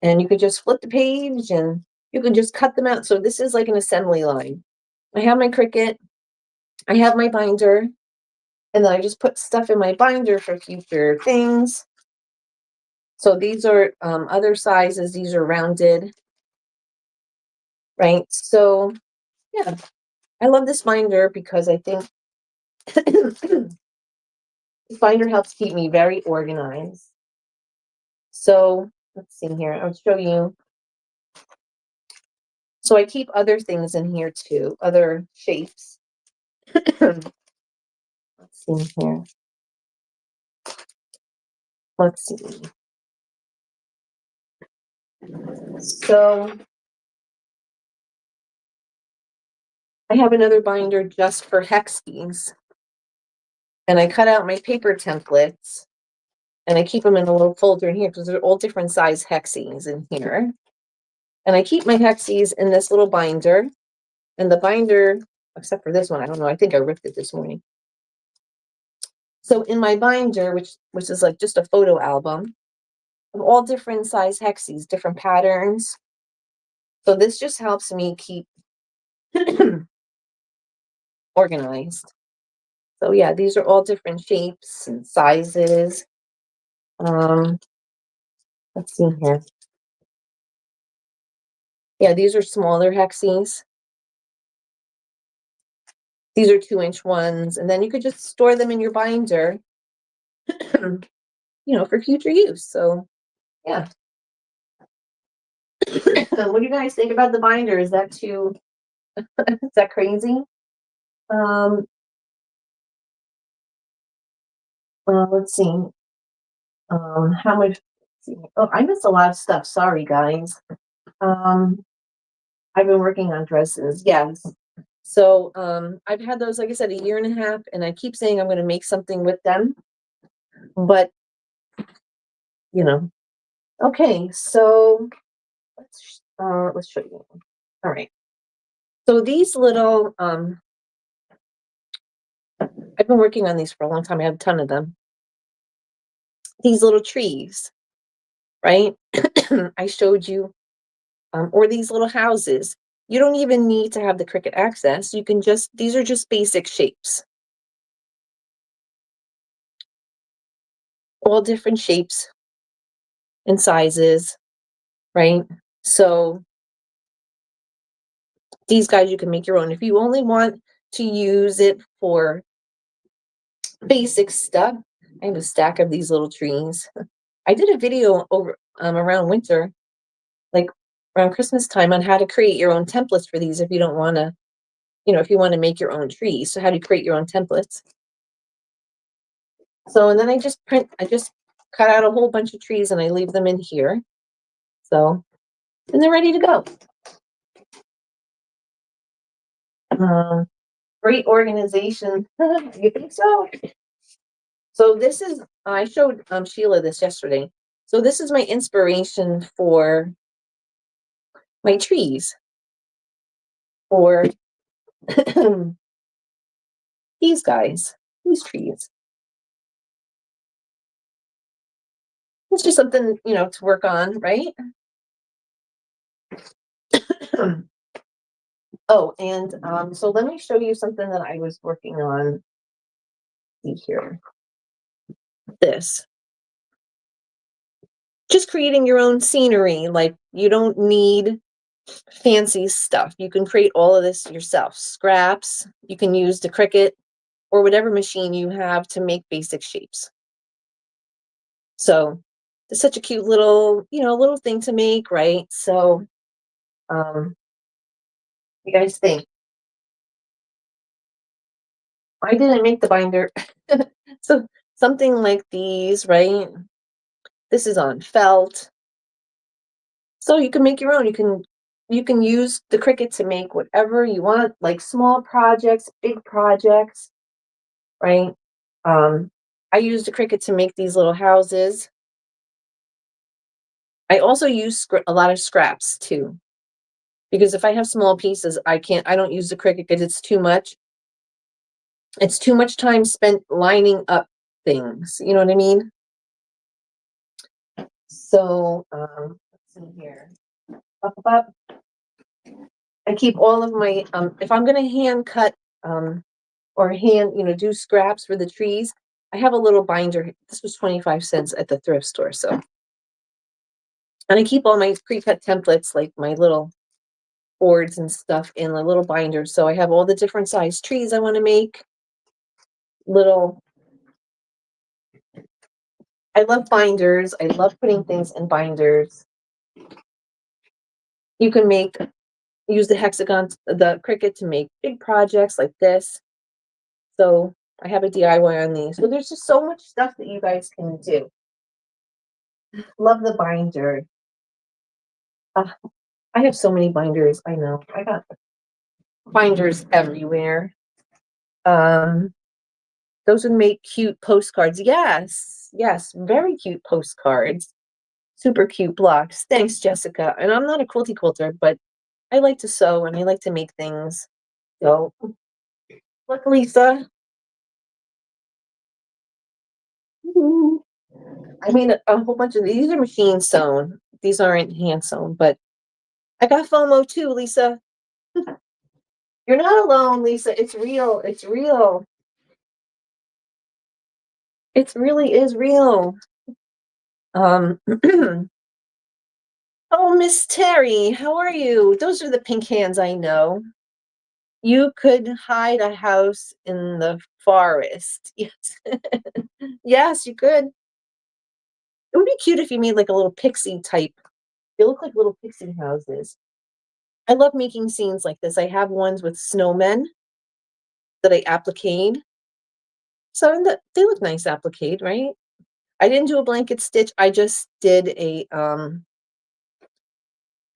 And you could just flip the page and you can just cut them out. So this is like an assembly line. I have my Cricut, I have my binder, and then I just put stuff in my binder for future things. So these are other sizes. These are rounded, right? So yeah, I love this binder because I think this binder helps keep me very organized. So let's see here. I'll show you. So I keep other things in here too, other shapes. Let's see here. Let's see. So I have another binder just for hex keys. And I cut out my paper templates and I keep them in a little folder in here because they're all different size hexes in here. And I keep my hexes in this little binder. And the binder, except for this one, I don't know, I think I ripped it this morning. So in my binder, which is like just a photo album of all different size hexes, different patterns. So this just helps me keep organized. So yeah, these are all different shapes and sizes. Let's see here. Yeah, these are smaller hexes. These are 2-inch ones, and then you could just store them in your binder, for future use. So yeah. What do you guys think about the binder? Is that too, is that crazy? Let's see. How much? Oh, I missed a lot of stuff. Sorry, guys. I've been working on dresses. Yes. So I've had those, like I said, 1.5 years, and I keep saying I'm going to make something with them, but Okay, so let's show you. All right. So these little I've been working on these for a long time. I have a ton of them. These little trees, right? I showed you, or these little houses. You don't even need to have the Cricut access. You can just, these are just basic shapes. All different shapes and sizes, right? So these guys you can make your own. If you only want to use it for basic stuff, I have a stack of these little trees. I did a video over around winter, like around Christmas time, on how to create your own templates for these if you don't want to, if you want to make your own trees. So how do you create your own templates? So, and then I just cut out a whole bunch of trees and I leave them in here. So, and they're ready to go. Great organization. You think so? So this is, I showed Sheila this yesterday. So this is my inspiration for my trees, for these guys, these trees. It's just something, to work on, right? Oh, and so let me show you something that I was working on. See here. This. Just creating your own scenery. Like, you don't need fancy stuff. You can create all of this yourself. Scraps. You can use the Cricut or whatever machine you have to make basic shapes. So it's such a cute little, little thing to make, right? So you guys think? I didn't make the binder. So something like these, right? This is on felt. So you can make your own. You can use the Cricut to make whatever you want, like small projects, big projects, right? I used the Cricut to make these little houses. I also use a lot of scraps too, because if I have small pieces, I don't use the Cricut because it's too much. It's too much time spent lining up things. You know what I mean? So let's see here. Up. I keep all of my if I'm going to hand cut or hand do scraps for the trees, I have a little binder. This was 25 cents at the thrift store. So, and I keep all my pre-cut templates, like my little boards and stuff, in a little binder. So I have all the different size trees I want to make. I love binders. I love putting things in binders. You can use the Cricut to make big projects like this. So I have a DIY on these. So there's just so much stuff that you guys can do. Love the binder. I have so many binders. I know. I got binders everywhere. Those would make cute postcards. Yes, very cute postcards. Super cute blocks. Thanks, Jessica. And I'm not a quilter, but I like to sew and I like to make things. So, look, Lisa. I made a whole bunch of these. Are machine sewn. These aren't hand sewn, but I got FOMO too, Lisa. You're not alone, Lisa. It's real. It's real. It really is real. Oh, Miss Terry, how are you? Those are the pink hands I know. You could hide a house in the forest. Yes. Yes, you could. It would be cute if you made like a little pixie type. They look like little pixie houses. I love making scenes like this. I have ones with snowmen that I appliqued. So they look nice appliqued, right? I didn't do a blanket stitch. I just did a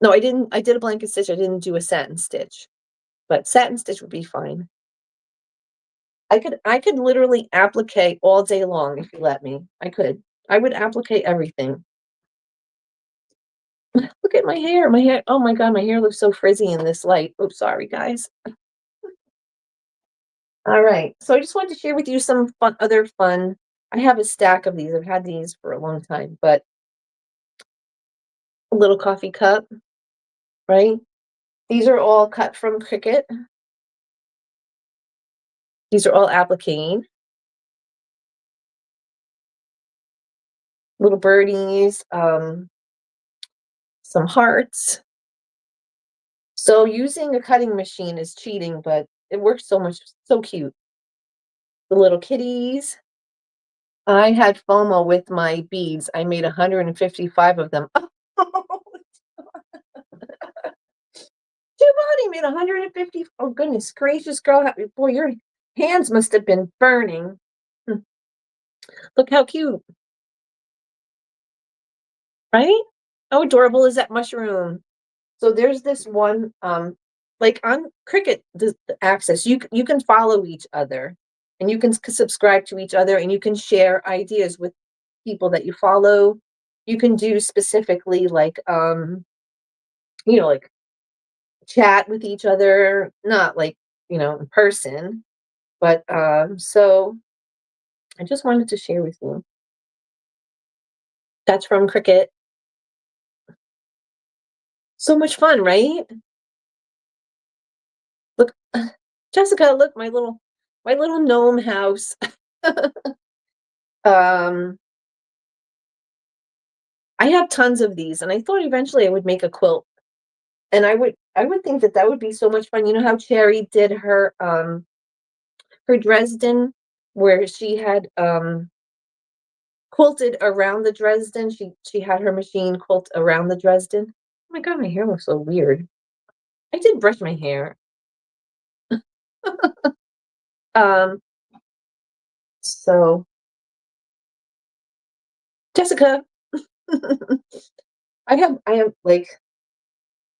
no, I didn't. I did a blanket stitch. I didn't do a satin stitch, but satin stitch would be fine. I could literally applique all day long if you let me. I could. I would applique everything. Look at my hair. My hair. Oh my god, my hair looks so frizzy in this light. Oops, sorry guys. All right. So I just wanted to share with you some other fun. I have a stack of these. I've had these for a long time, but a little coffee cup, right? These are all cut from Cricut. These are all applique. Little birdies, some hearts. So using a cutting machine is cheating, but it works so cute. The little kitties. I had FOMO with my beads. I made 155 of them. Giovanni made 150. Oh, goodness gracious, girl. Boy, your hands must have been burning. Look how cute. Right? How adorable is that mushroom? So there's this one like on Cricut, the access, you can follow each other, and you can subscribe to each other, and you can share ideas with people that you follow. You can do specifically like like chat with each other, not like in person, but so I just wanted to share with you. That's from Cricut. So much fun, right? Look, Jessica, look, my little gnome house. um I have tons of these, and I thought eventually I would make a quilt, and I would think that that would be so much fun. You know how Cherry did her Dresden, where she had quilted around the Dresden. She had her machine quilt around the Dresden. Oh my god, my hair looks so weird. I did brush my hair. Um, so Jessica, I have like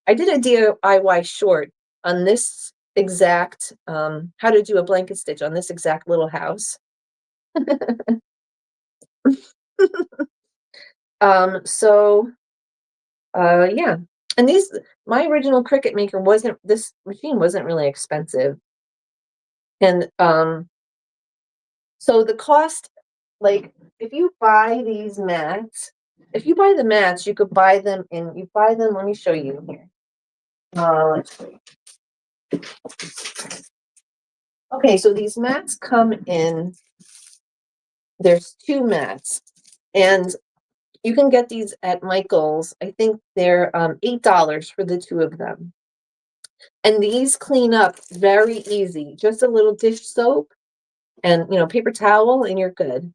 I did a DIY short on this exact how to do a blanket stitch on this exact little house. So yeah. And my original Cricut maker wasn't this machine wasn't really expensive. And so the cost, like if you buy these mats, if you buy the mats, you could buy them let me show you here. Let's see. Okay, so these mats come in, there's two mats, and you can get these at Michael's. I think they're $8 for the two of them. And these clean up very easy. Just a little dish soap and paper towel, and you're good.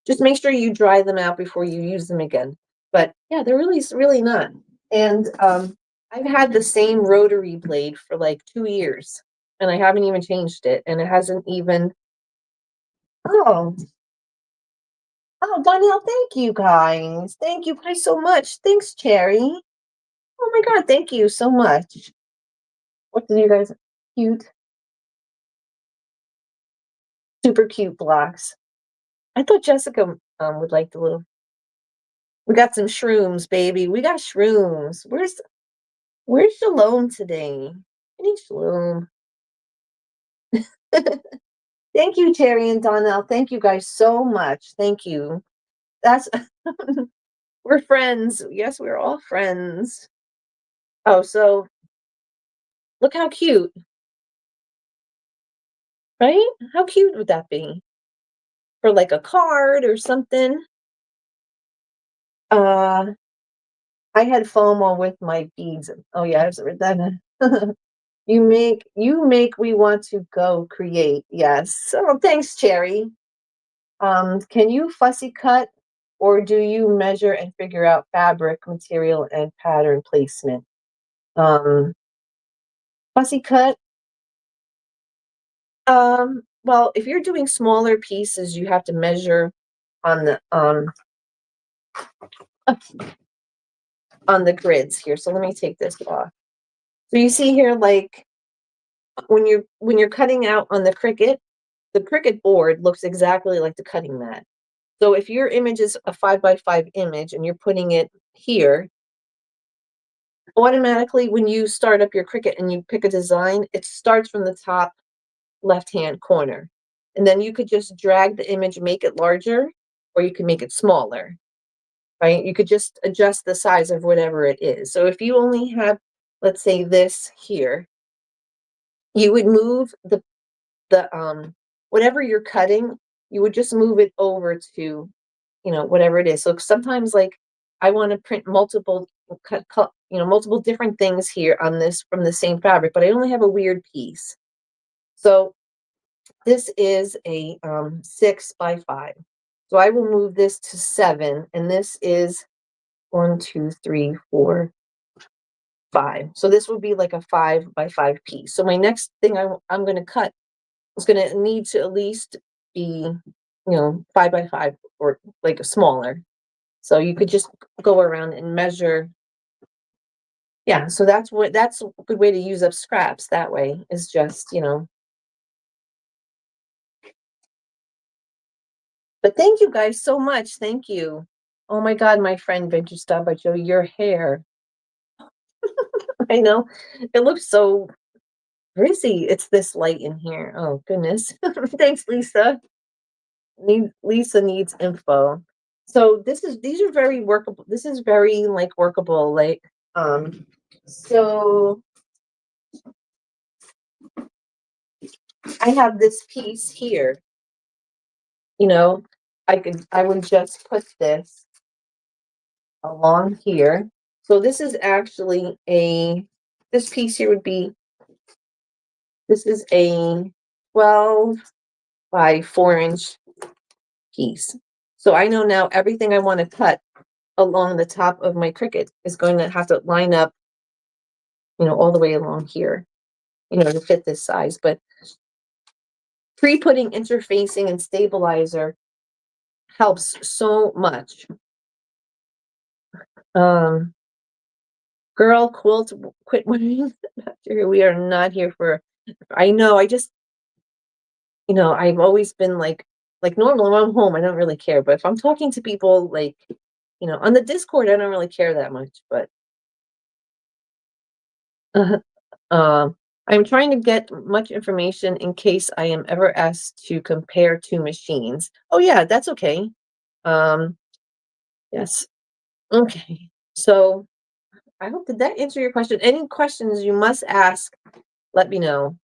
Just make sure you dry them out before you use them again. But yeah, they're really not. And I've had the same rotary blade for like 2 years, and I haven't even changed it, and it hasn't even. Oh, oh, Donnell, thank you guys. Thank you guys so much. Thanks, Cherry. Oh my God, thank you so much. What did you guys cute? Super cute blocks. I thought Jessica would like the little. We got some shrooms, baby. We got shrooms. Where's Shalom today? I need Shalom. Thank you, Terry and Donnell. Thank you guys so much. Thank you. That's we're friends. Yes, we're all friends. Oh, so look how cute, right? How cute would that be? For like a card or something. Uh I had FOMO with my beads. Oh yeah, I've written that. You make we want to go create. Yes. So thanks, Cherry. Can you fussy cut, or do you measure and figure out fabric, material, and pattern placement? Um, Fussy cut. Well, if you're doing smaller pieces, you have to measure on the on the grids here. So let me take this off. So you see here, like when you're cutting out on the Cricut board looks exactly like the cutting mat. So if your image is a 5x5 image and you're putting it here, automatically when you start up your Cricut and you pick a design, it starts from the top left-hand corner. And then you could just drag the image, make it larger, or you can make it smaller, right? You could just adjust the size of whatever it is. So if you only have, let's say this here, you would move the whatever you're cutting, you would just move it over to whatever it is. So sometimes, like, I want to print multiple multiple different things here on this from the same fabric, but I only have a weird piece. So this is a 6x5. So I will move this to 7, and this is 1, 2, 3, 4, 5. So this would be like a 5x5 piece. So my next thing I'm going to cut is going to need to at least be 5x5 or like a smaller. So you could just go around and measure Yeah, so that's a good way to use up scraps that way, is just, but thank you guys so much. Thank you. Oh my God, my friend vintagestylebyjo, your hair. I know it looks so frizzy. It's this light in here. Oh goodness. Thanks, Lisa. Lisa needs info. So these are very workable. This is very like workable. Like so I have this piece here. I would just put this along here. So this is actually this piece here this is a 12 by 4-inch piece. So I know now everything I want to cut along the top of my Cricut is going to have to line up, all the way along here, to fit this size. But pre-putting interfacing and stabilizer helps so much. Girl, quilt, quit winning. We are not here for. I know. I've always been like normal when I'm home, I don't really care. But if I'm talking to people, like, on the Discord, I don't really care that much. But I'm trying to get much information in case I am ever asked to compare two machines. Oh yeah, that's okay. Yes. Okay. So I hope did that answer your question. Any questions you must ask, let me know.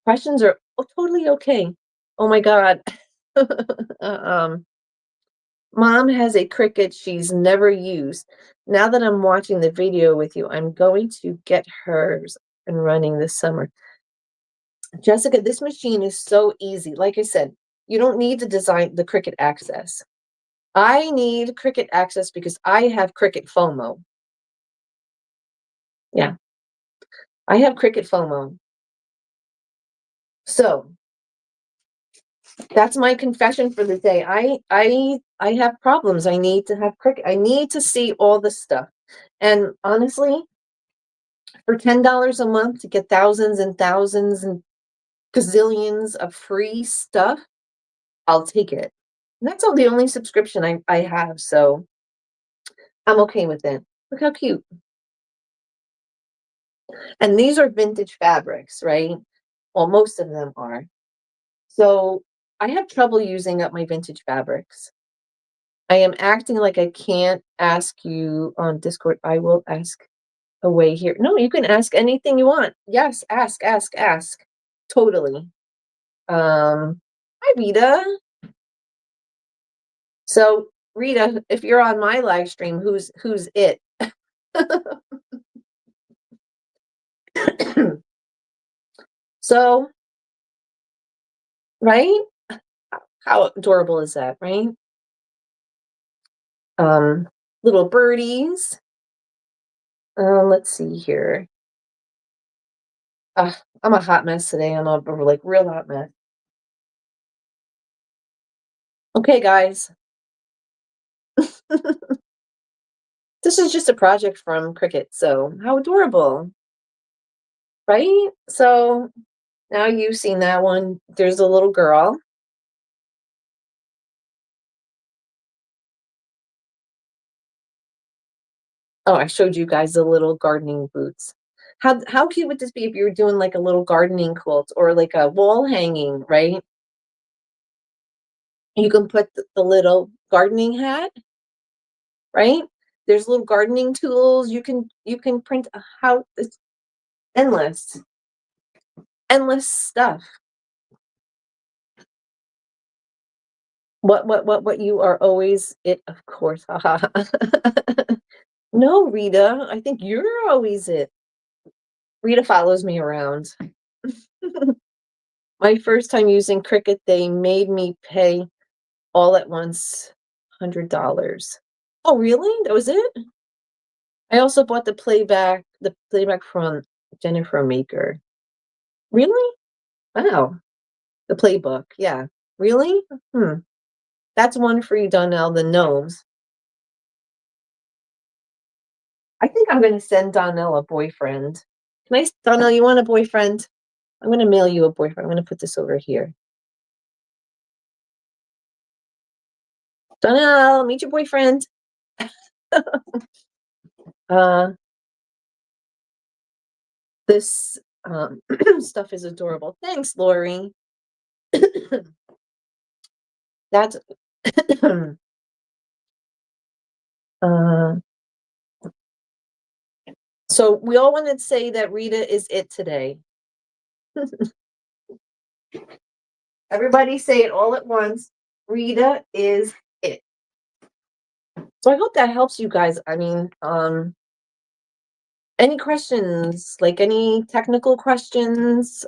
Questions are totally okay. Oh my God. Mom has a Cricut she's never used. Now that I'm watching the video with you, I'm going to get hers and running this summer. Jessica, this machine is so easy. Like I said, you don't need to design the Cricut Access. I need Cricut Access because I have Cricut FOMO. Yeah, I have Cricut FOMO. So that's my confession for the day. I have problems. I need to have Cricut. I need to see all this stuff. And honestly, for $10 a month to get thousands and thousands and gazillions of free stuff, I'll take it. And that's all the only subscription I have, so I'm okay with it. Look how cute. And these are vintage fabrics, right? Well, most of them are. So I have trouble using up my vintage fabrics. I am acting like I can't ask you on Discord. I will ask away here. No, you can ask anything you want. Yes, ask, ask, ask. Totally. Hi, Rita. So, Rita, if you're on my live stream, who's it? So, right? How adorable is that, right? Little birdies. Let's see here. I'm a hot mess today. I'm a like real hot mess. Okay, guys. This is just a project from Cricut, so how adorable, right? So now you've seen that one. There's a little girl. Oh, I showed you guys the little gardening boots. How cute would this be if you were doing like a little gardening quilt or like a wall hanging, right? You can put the little gardening hat, right? There's little gardening tools. You can print a house. It's endless, endless stuff. What you are always it, of course. No, Rita, I think you're always it. Rita follows me around. My first time using Cricut, they made me pay all at once $100. Oh, really? That was it? I also bought the playback from Jennifer Maker. Really? Wow. The playbook. Yeah. Really? Hmm. That's one for you, Donnell, the gnomes. I think I'm going to send Donnell a boyfriend. Donnell, you want a boyfriend? I'm going to mail you a boyfriend. I'm going to put this over here. Donnell, meet your boyfriend. This stuff is adorable. Thanks, Lori. That's so we all want to say that Rita is it today. Everybody say it all at once. Rita is it. So I hope that helps you guys. I mean, any questions, like any technical questions?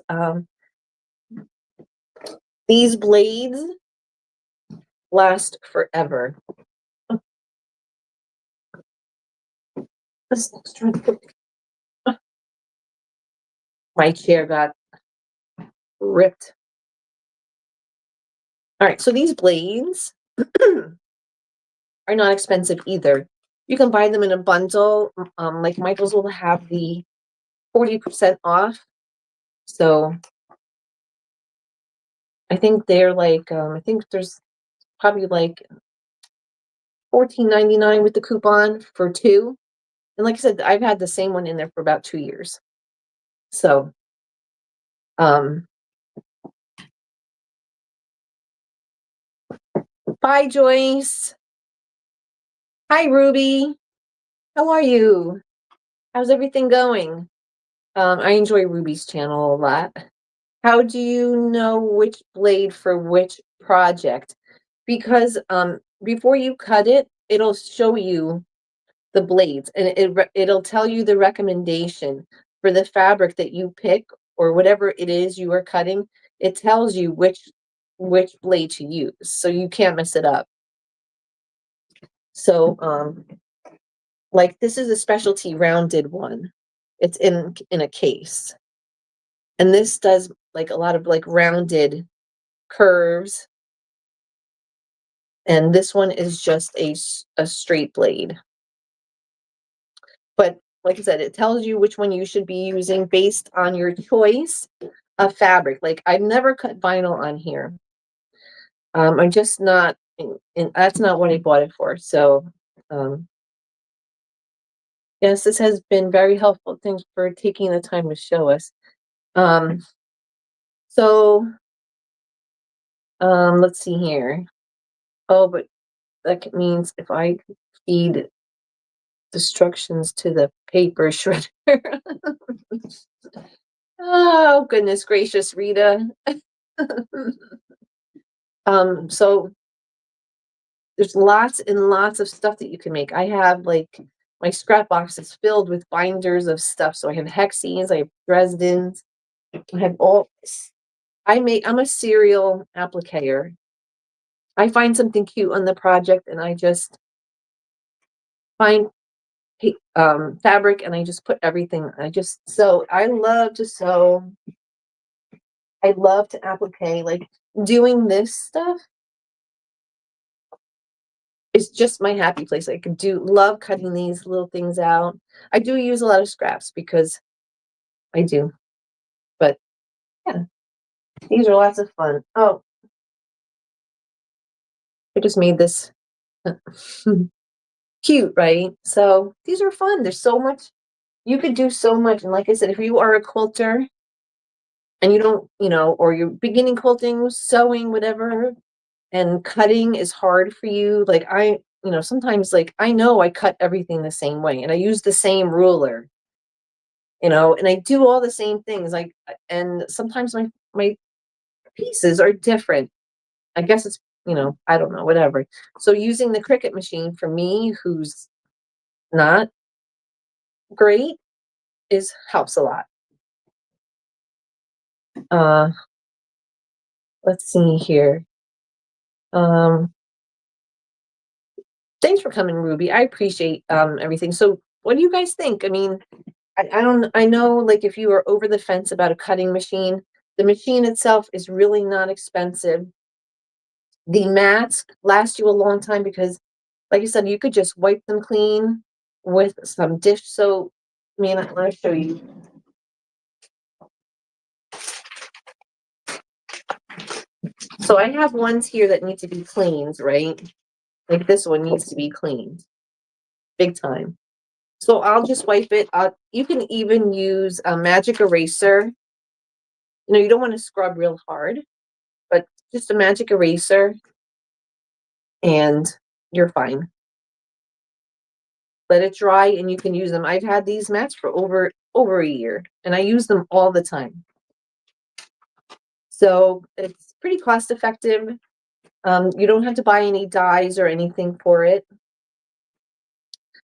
These blades last forever. My chair got ripped. All right, so these blades are not expensive either. You can buy them in a bundle. Like Michael's will have the 40% off. So I think they're like, I think there's probably like $14.99 with the coupon for 2. And like I said, I've had the same one in there for about 2 years. So, bye, Joyce. Hi, Ruby. How are you? How's everything going? I enjoy Ruby's channel a lot. How do you know which blade for which project? Because before you cut it, it'll show you the blades, and it'll tell you the recommendation for the fabric that you pick or whatever it is you are cutting. It tells you which blade to use, so you can't mess it up. So like this is a specialty rounded one. It's in a case. And this does like a lot of like rounded curves. And this one is just a straight blade. But like I said, it tells you which one you should be using based on your choice of fabric. Like I've never cut vinyl on here. I'm just not, and that's not what I bought it for. So yes, this has been very helpful. Thanks for taking the time to show us. So let's see here. Oh, but that means if I feed instructions to the paper shredder. Oh, goodness gracious, Rita. So there's lots and lots of stuff that you can make. I have like my scrap box is filled with binders of stuff. So I have hexines, I have Dresdens, I have all. I'm a serial appliquer. I find something cute on the project and I just find fabric and I just put everything. I love to sew. I love to applique. Like doing this stuff is just my happy place. I could love cutting these little things out. I do use a lot of scraps because I do. But yeah, these are lots of fun. Oh, I just made this cute, right? So these are fun. There's so much. You could do so much. And like I said, if you are a quilter and you don't, or you're beginning quilting, sewing, whatever, and cutting is hard for you, like sometimes like I know I cut everything the same way and I use the same ruler, and I do all the same things, and sometimes my pieces are different. I guess it's, I don't know, whatever. So using the Cricut machine for me, who's not great, helps a lot. Let's see here. Thanks for coming, Ruby. I appreciate everything. So what do you guys think? I mean, I know, like, if you are over the fence about a cutting machine, the machine itself is really not expensive. The mats last you a long time because, like I said, you could just wipe them clean, with some dish soap. Man, I want to show you. So I have ones here that need to be cleaned, right? Like this one needs to be cleaned. Big time. So I'll just wipe it. You can even use a magic eraser. You don't want to scrub real hard, but just a magic eraser and you're fine. Let it dry and you can use them. I've had these mats for over a year and I use them all the time. So it's pretty cost effective. You don't have to buy any dyes or anything for it.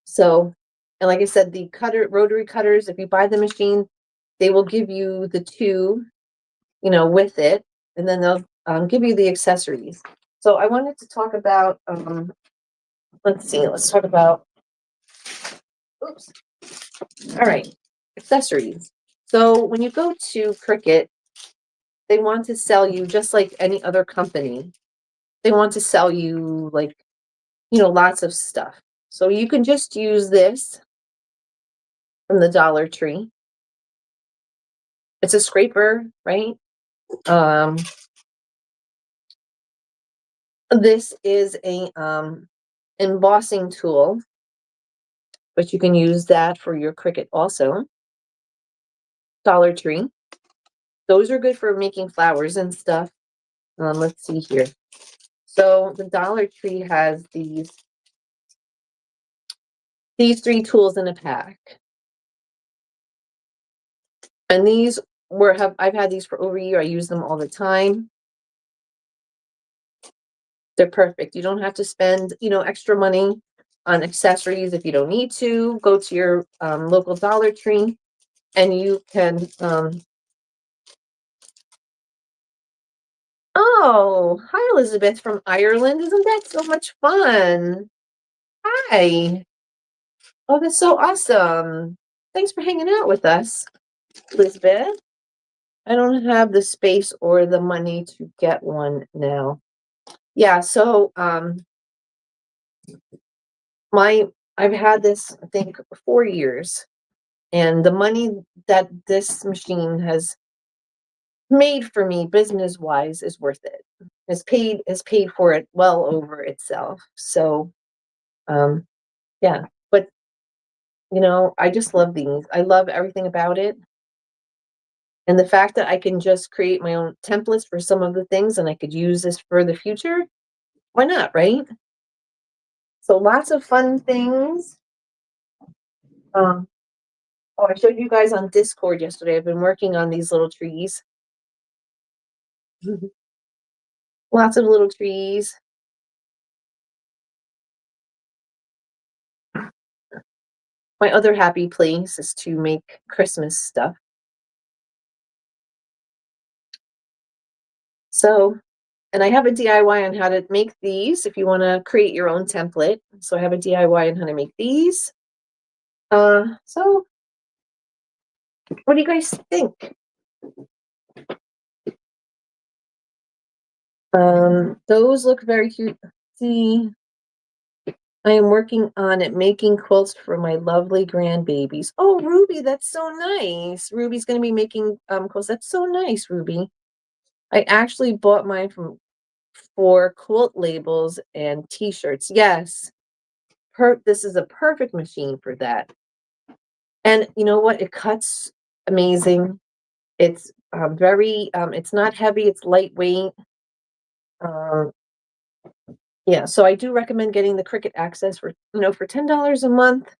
So, and like I said, the rotary cutters, if you buy the machine, they will give you the two, with it, and then they'll give you the accessories. So I wanted to talk about, let's talk about, oops. All right, accessories. So when you go to Cricut, they want to sell you just like any other company. They want to sell you like, lots of stuff. So you can just use this from the Dollar Tree. It's a scraper, right? This is a embossing tool, but you can use that for your Cricut also. Dollar Tree. Those are good for making flowers and stuff. Let's see here. So the Dollar Tree has these three tools in a pack. And these I've had these for over a year. I use them all the time. They're perfect. You don't have to spend, extra money on accessories if you don't need to. Go to your local Dollar Tree and you can oh, hi Elizabeth from Ireland. Isn't that so much fun? Hi. Oh, that's so awesome. Thanks for hanging out with us, Elizabeth. I don't have the space or the money to get one now. Yeah, so I've had this, I think, 4 years, and the money that this machine has made for me business wise is worth it. Has paid for it well over itself. So yeah, but I just love these. I love everything about it. And the fact that I can just create my own templates for some of the things and I could use this for the future, why not, right? So lots of fun things. Oh, I showed you guys on Discord yesterday. I've been working on these little trees. Lots of little trees. My other happy place is to make Christmas stuff. So, and I have a DIY on how to make these if you want to create your own template. So I have a DIY on how to make these. So what do you guys think? Those look very cute. See, I am working on it, making quilts for my lovely grandbabies. Oh, Ruby, that's so nice. Ruby's going to be making quilts. That's so nice, Ruby. I actually bought mine for quilt labels and t-shirts. Yes. This is a perfect machine for that. And you know what? It cuts amazing. It's it's not heavy, it's lightweight. Yeah, so I do recommend getting the Cricut Access for $10 a month,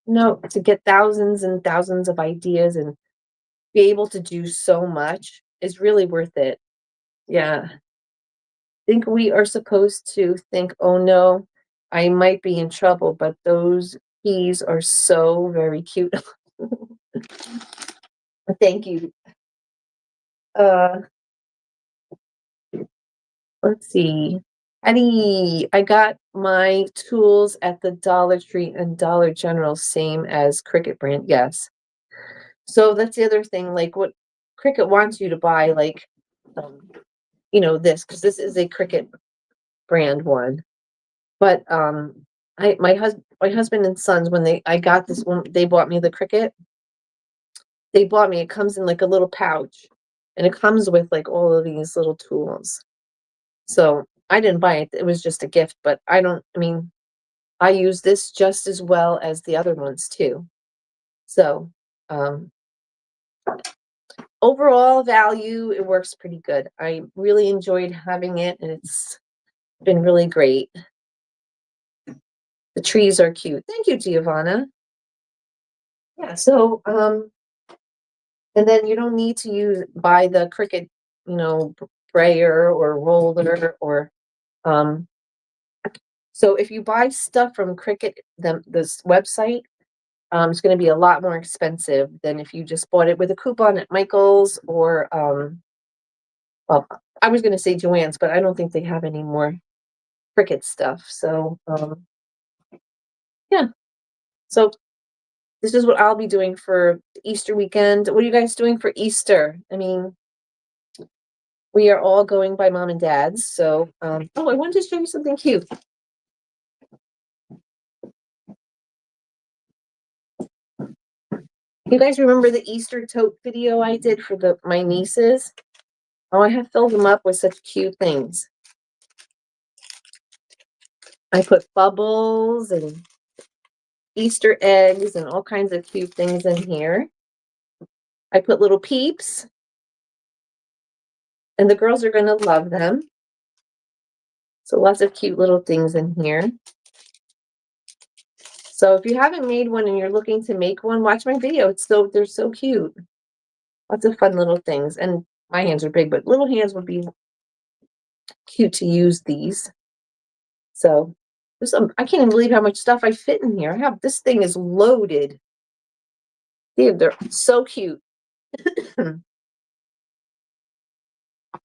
to get thousands and thousands of ideas and be able to do so much is really worth it. Yeah. I think we are supposed to think, oh no, I might be in trouble, but those keys are so very cute. Thank you. Let's see. Eddie, I got my tools at the Dollar Tree and Dollar General, same as Cricut brand. Yes. So that's the other thing, like what Cricut wants you to buy, like, this, because this is a Cricut brand one. But my husband and sons, when I got this one, they bought me the Cricut. They bought me, it comes in like a little pouch, and it comes with like all of these little tools. So I didn't buy it. It was just a gift, but I mean, I use this just as well as the other ones too. So, overall value, it works pretty good. I really enjoyed having it, and it's been really great. The trees are cute. Thank you, Giovanna. Yeah, so, and then you don't need to buy the Cricut, brayer or roller or, so if you buy stuff from Cricut, this website, it's going to be a lot more expensive than if you just bought it with a coupon at Michael's or, well, I was going to say Joann's, but I don't think they have any more Cricut stuff. So, yeah. So this is what I'll be doing for Easter weekend. What are you guys doing for Easter? I mean, we are all going by mom and dad's. So, oh, I wanted to show you something cute. You guys remember the Easter tote video I did for my nieces? Oh, I have filled them up with such cute things. I put bubbles and Easter eggs and all kinds of cute things in here. I put little peeps, and the girls are going to love them. So lots of cute little things in here. So if you haven't made one and you're looking to make one, watch my video. They're so cute. Lots of fun little things. And my hands are big, but little hands would be cute to use these. So I can't even believe how much stuff I fit in here. This thing is loaded. Dude, they're so cute.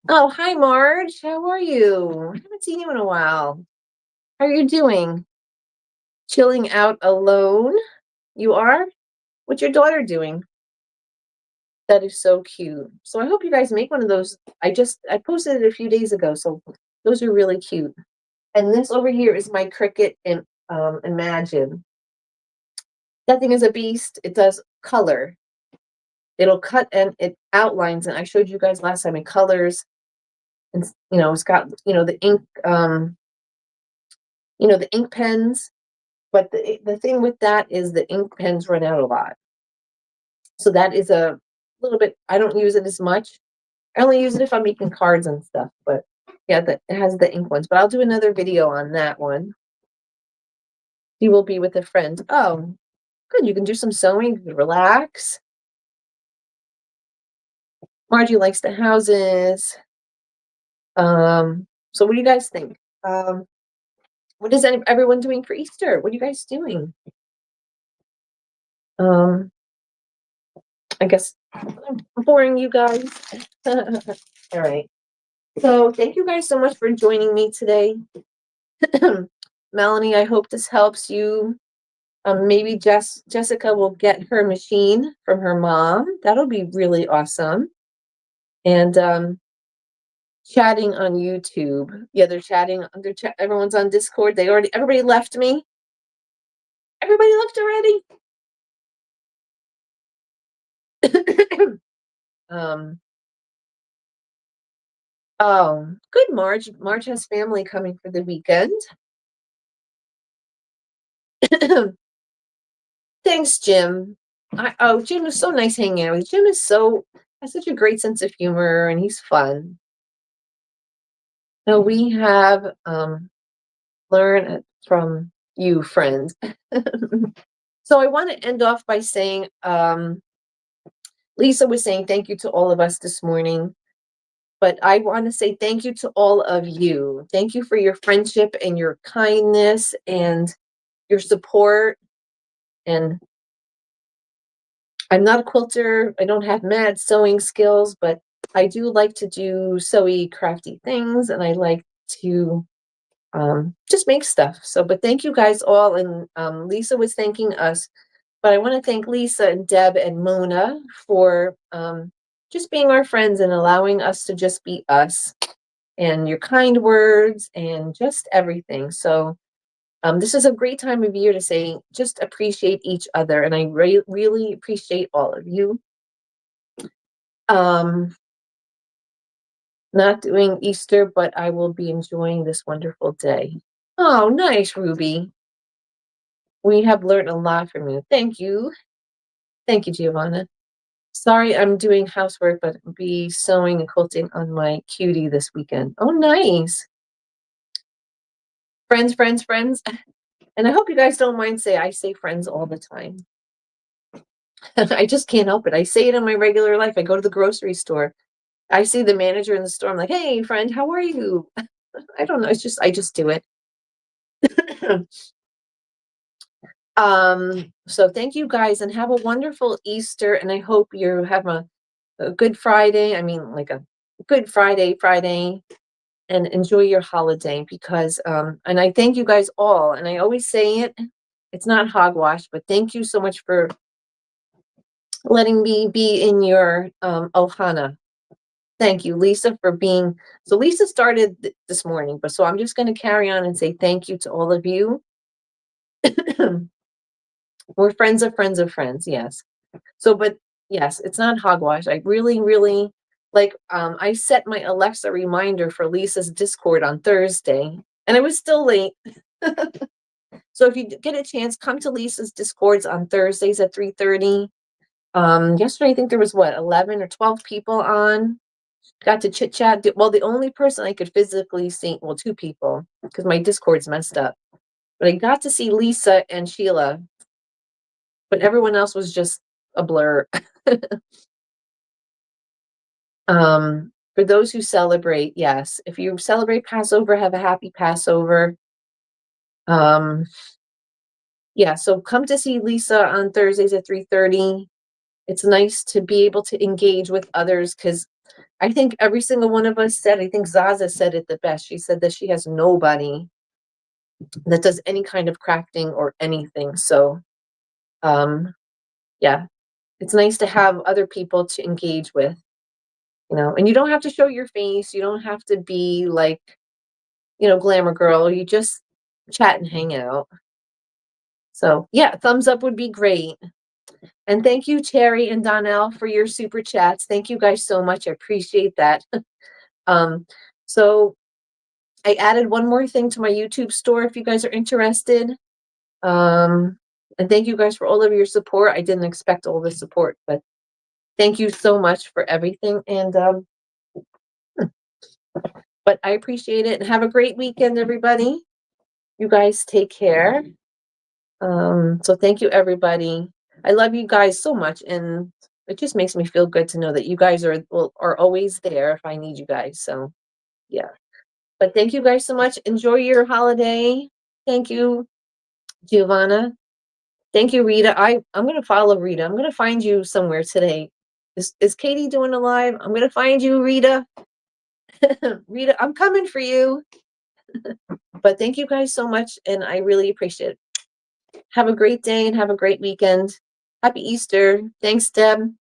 Oh, hi, Marge. How are you? I haven't seen you in a while. How are you doing? Chilling out alone? You are? What's your daughter doing? That is so cute. So I hope you guys make one of those. I posted it a few days ago, so those are really cute. And this over here is my Cricut Imagine. That thing is a beast. It does color. It'll cut and it outlines, and I showed you guys last time in colors. And it's got the ink, the ink pens. But the thing with that is the ink pens run out a lot. So that is a little bit, I don't use it as much. I only use it if I'm making cards and stuff, but yeah, it has the ink ones. But I'll do another video on that one. You will be with a friend. Oh, good. You can do some sewing. You can relax. Margie likes the houses. So what do you guys think? What is everyone doing for Easter? What are you guys doing? I guess I'm boring you guys. All right. So thank you guys so much for joining me today. Melanie, I hope this helps you. Maybe Jessica will get her machine from her mom. That'll be really awesome. And chatting on YouTube. Yeah, they're chatting. Everyone's on Discord. Everybody left me. Everybody left already. Oh, good, Marge. Marge has family coming for the weekend. Thanks, Jim. Jim was so nice hanging out with. Jim has such a great sense of humor, and he's fun. So we have learned from you, friends. So I want to end off by saying, Lisa was saying thank you to all of us this morning, but I want to say thank you to all of you. Thank you for your friendship and your kindness and your support. And I'm not a quilter. I don't have mad sewing skills, but I do like to do sewy, crafty things, and I like to just make stuff. But thank you guys all. And Lisa was thanking us, but I want to thank Lisa and Deb and Mona for just being our friends and allowing us to just be us, and your kind words and just everything. So This is a great time of year to say, just appreciate each other. And I really appreciate all of you. Not doing Easter, but I will be enjoying this wonderful day. Oh, nice, Ruby. We have learned a lot from you. Thank you. Thank you, Giovanna. Sorry, I'm doing housework, but I'll be sewing and quilting on my cutie this weekend. Oh, nice. Friends, friends, friends. And I hope you guys don't mind I say friends all the time. I just can't help it. I say it in my regular life. I go to the grocery store. I see the manager in the store. I'm like, hey, friend, how are you? I don't know. I just do it. So thank you guys and have a wonderful Easter. And I hope you have a good Friday. I mean, like a good Friday, and enjoy your holiday because, and I thank you guys all. And I always say it, it's not hogwash, but thank you so much for letting me be in your ohana. Thank you, Lisa, for being. So Lisa started this morning, but so I'm just going to carry on and say thank you to all of you. We're friends of friends of friends. Yes. So, but yes, it's not hogwash. I really like, I set my Alexa reminder for Lisa's Discord on Thursday and I was still late. So if you get a chance, come to Lisa's Discords on Thursdays at 3:30. Yesterday, I think there was 11 or 12 people on. Got to chit chat. Well, the only person I could physically see, well, two people, because my Discord's messed up. But I got to see Lisa and Sheila, but everyone else was just a blur. For those who celebrate, yes. If you celebrate Passover, have a happy Passover. Yeah, so come to see Lisa on Thursdays at 3:30. It's nice to be able to engage with others because I think every single one of us said, I think Zaza said it the best. She said that she has nobody that does any kind of crafting or anything. So, yeah, it's nice to have other people to engage with, and you don't have to show your face. You don't have to be like, glamour girl. You just chat and hang out. So, yeah, thumbs up would be great. And thank you, Terry and Donnell, for your super chats. Thank you guys so much. I appreciate that. So I added one more thing to my YouTube store if you guys are interested. And thank you guys for all of your support. I didn't expect all the support, but thank you so much for everything. And but I appreciate it. And have a great weekend, everybody. You guys take care. So thank you, everybody. I love you guys so much, and it just makes me feel good to know that you guys are always there if I need you guys. So yeah. But thank you guys so much. Enjoy your holiday. Thank you, Giovanna. Thank you, Rita. I'm gonna follow Rita. I'm gonna find you somewhere today. Is Katie doing a live? I'm gonna find you, Rita. Rita, I'm coming for you. But thank you guys so much, and I really appreciate it. Have a great day and have a great weekend. Happy Easter. Thanks, Deb.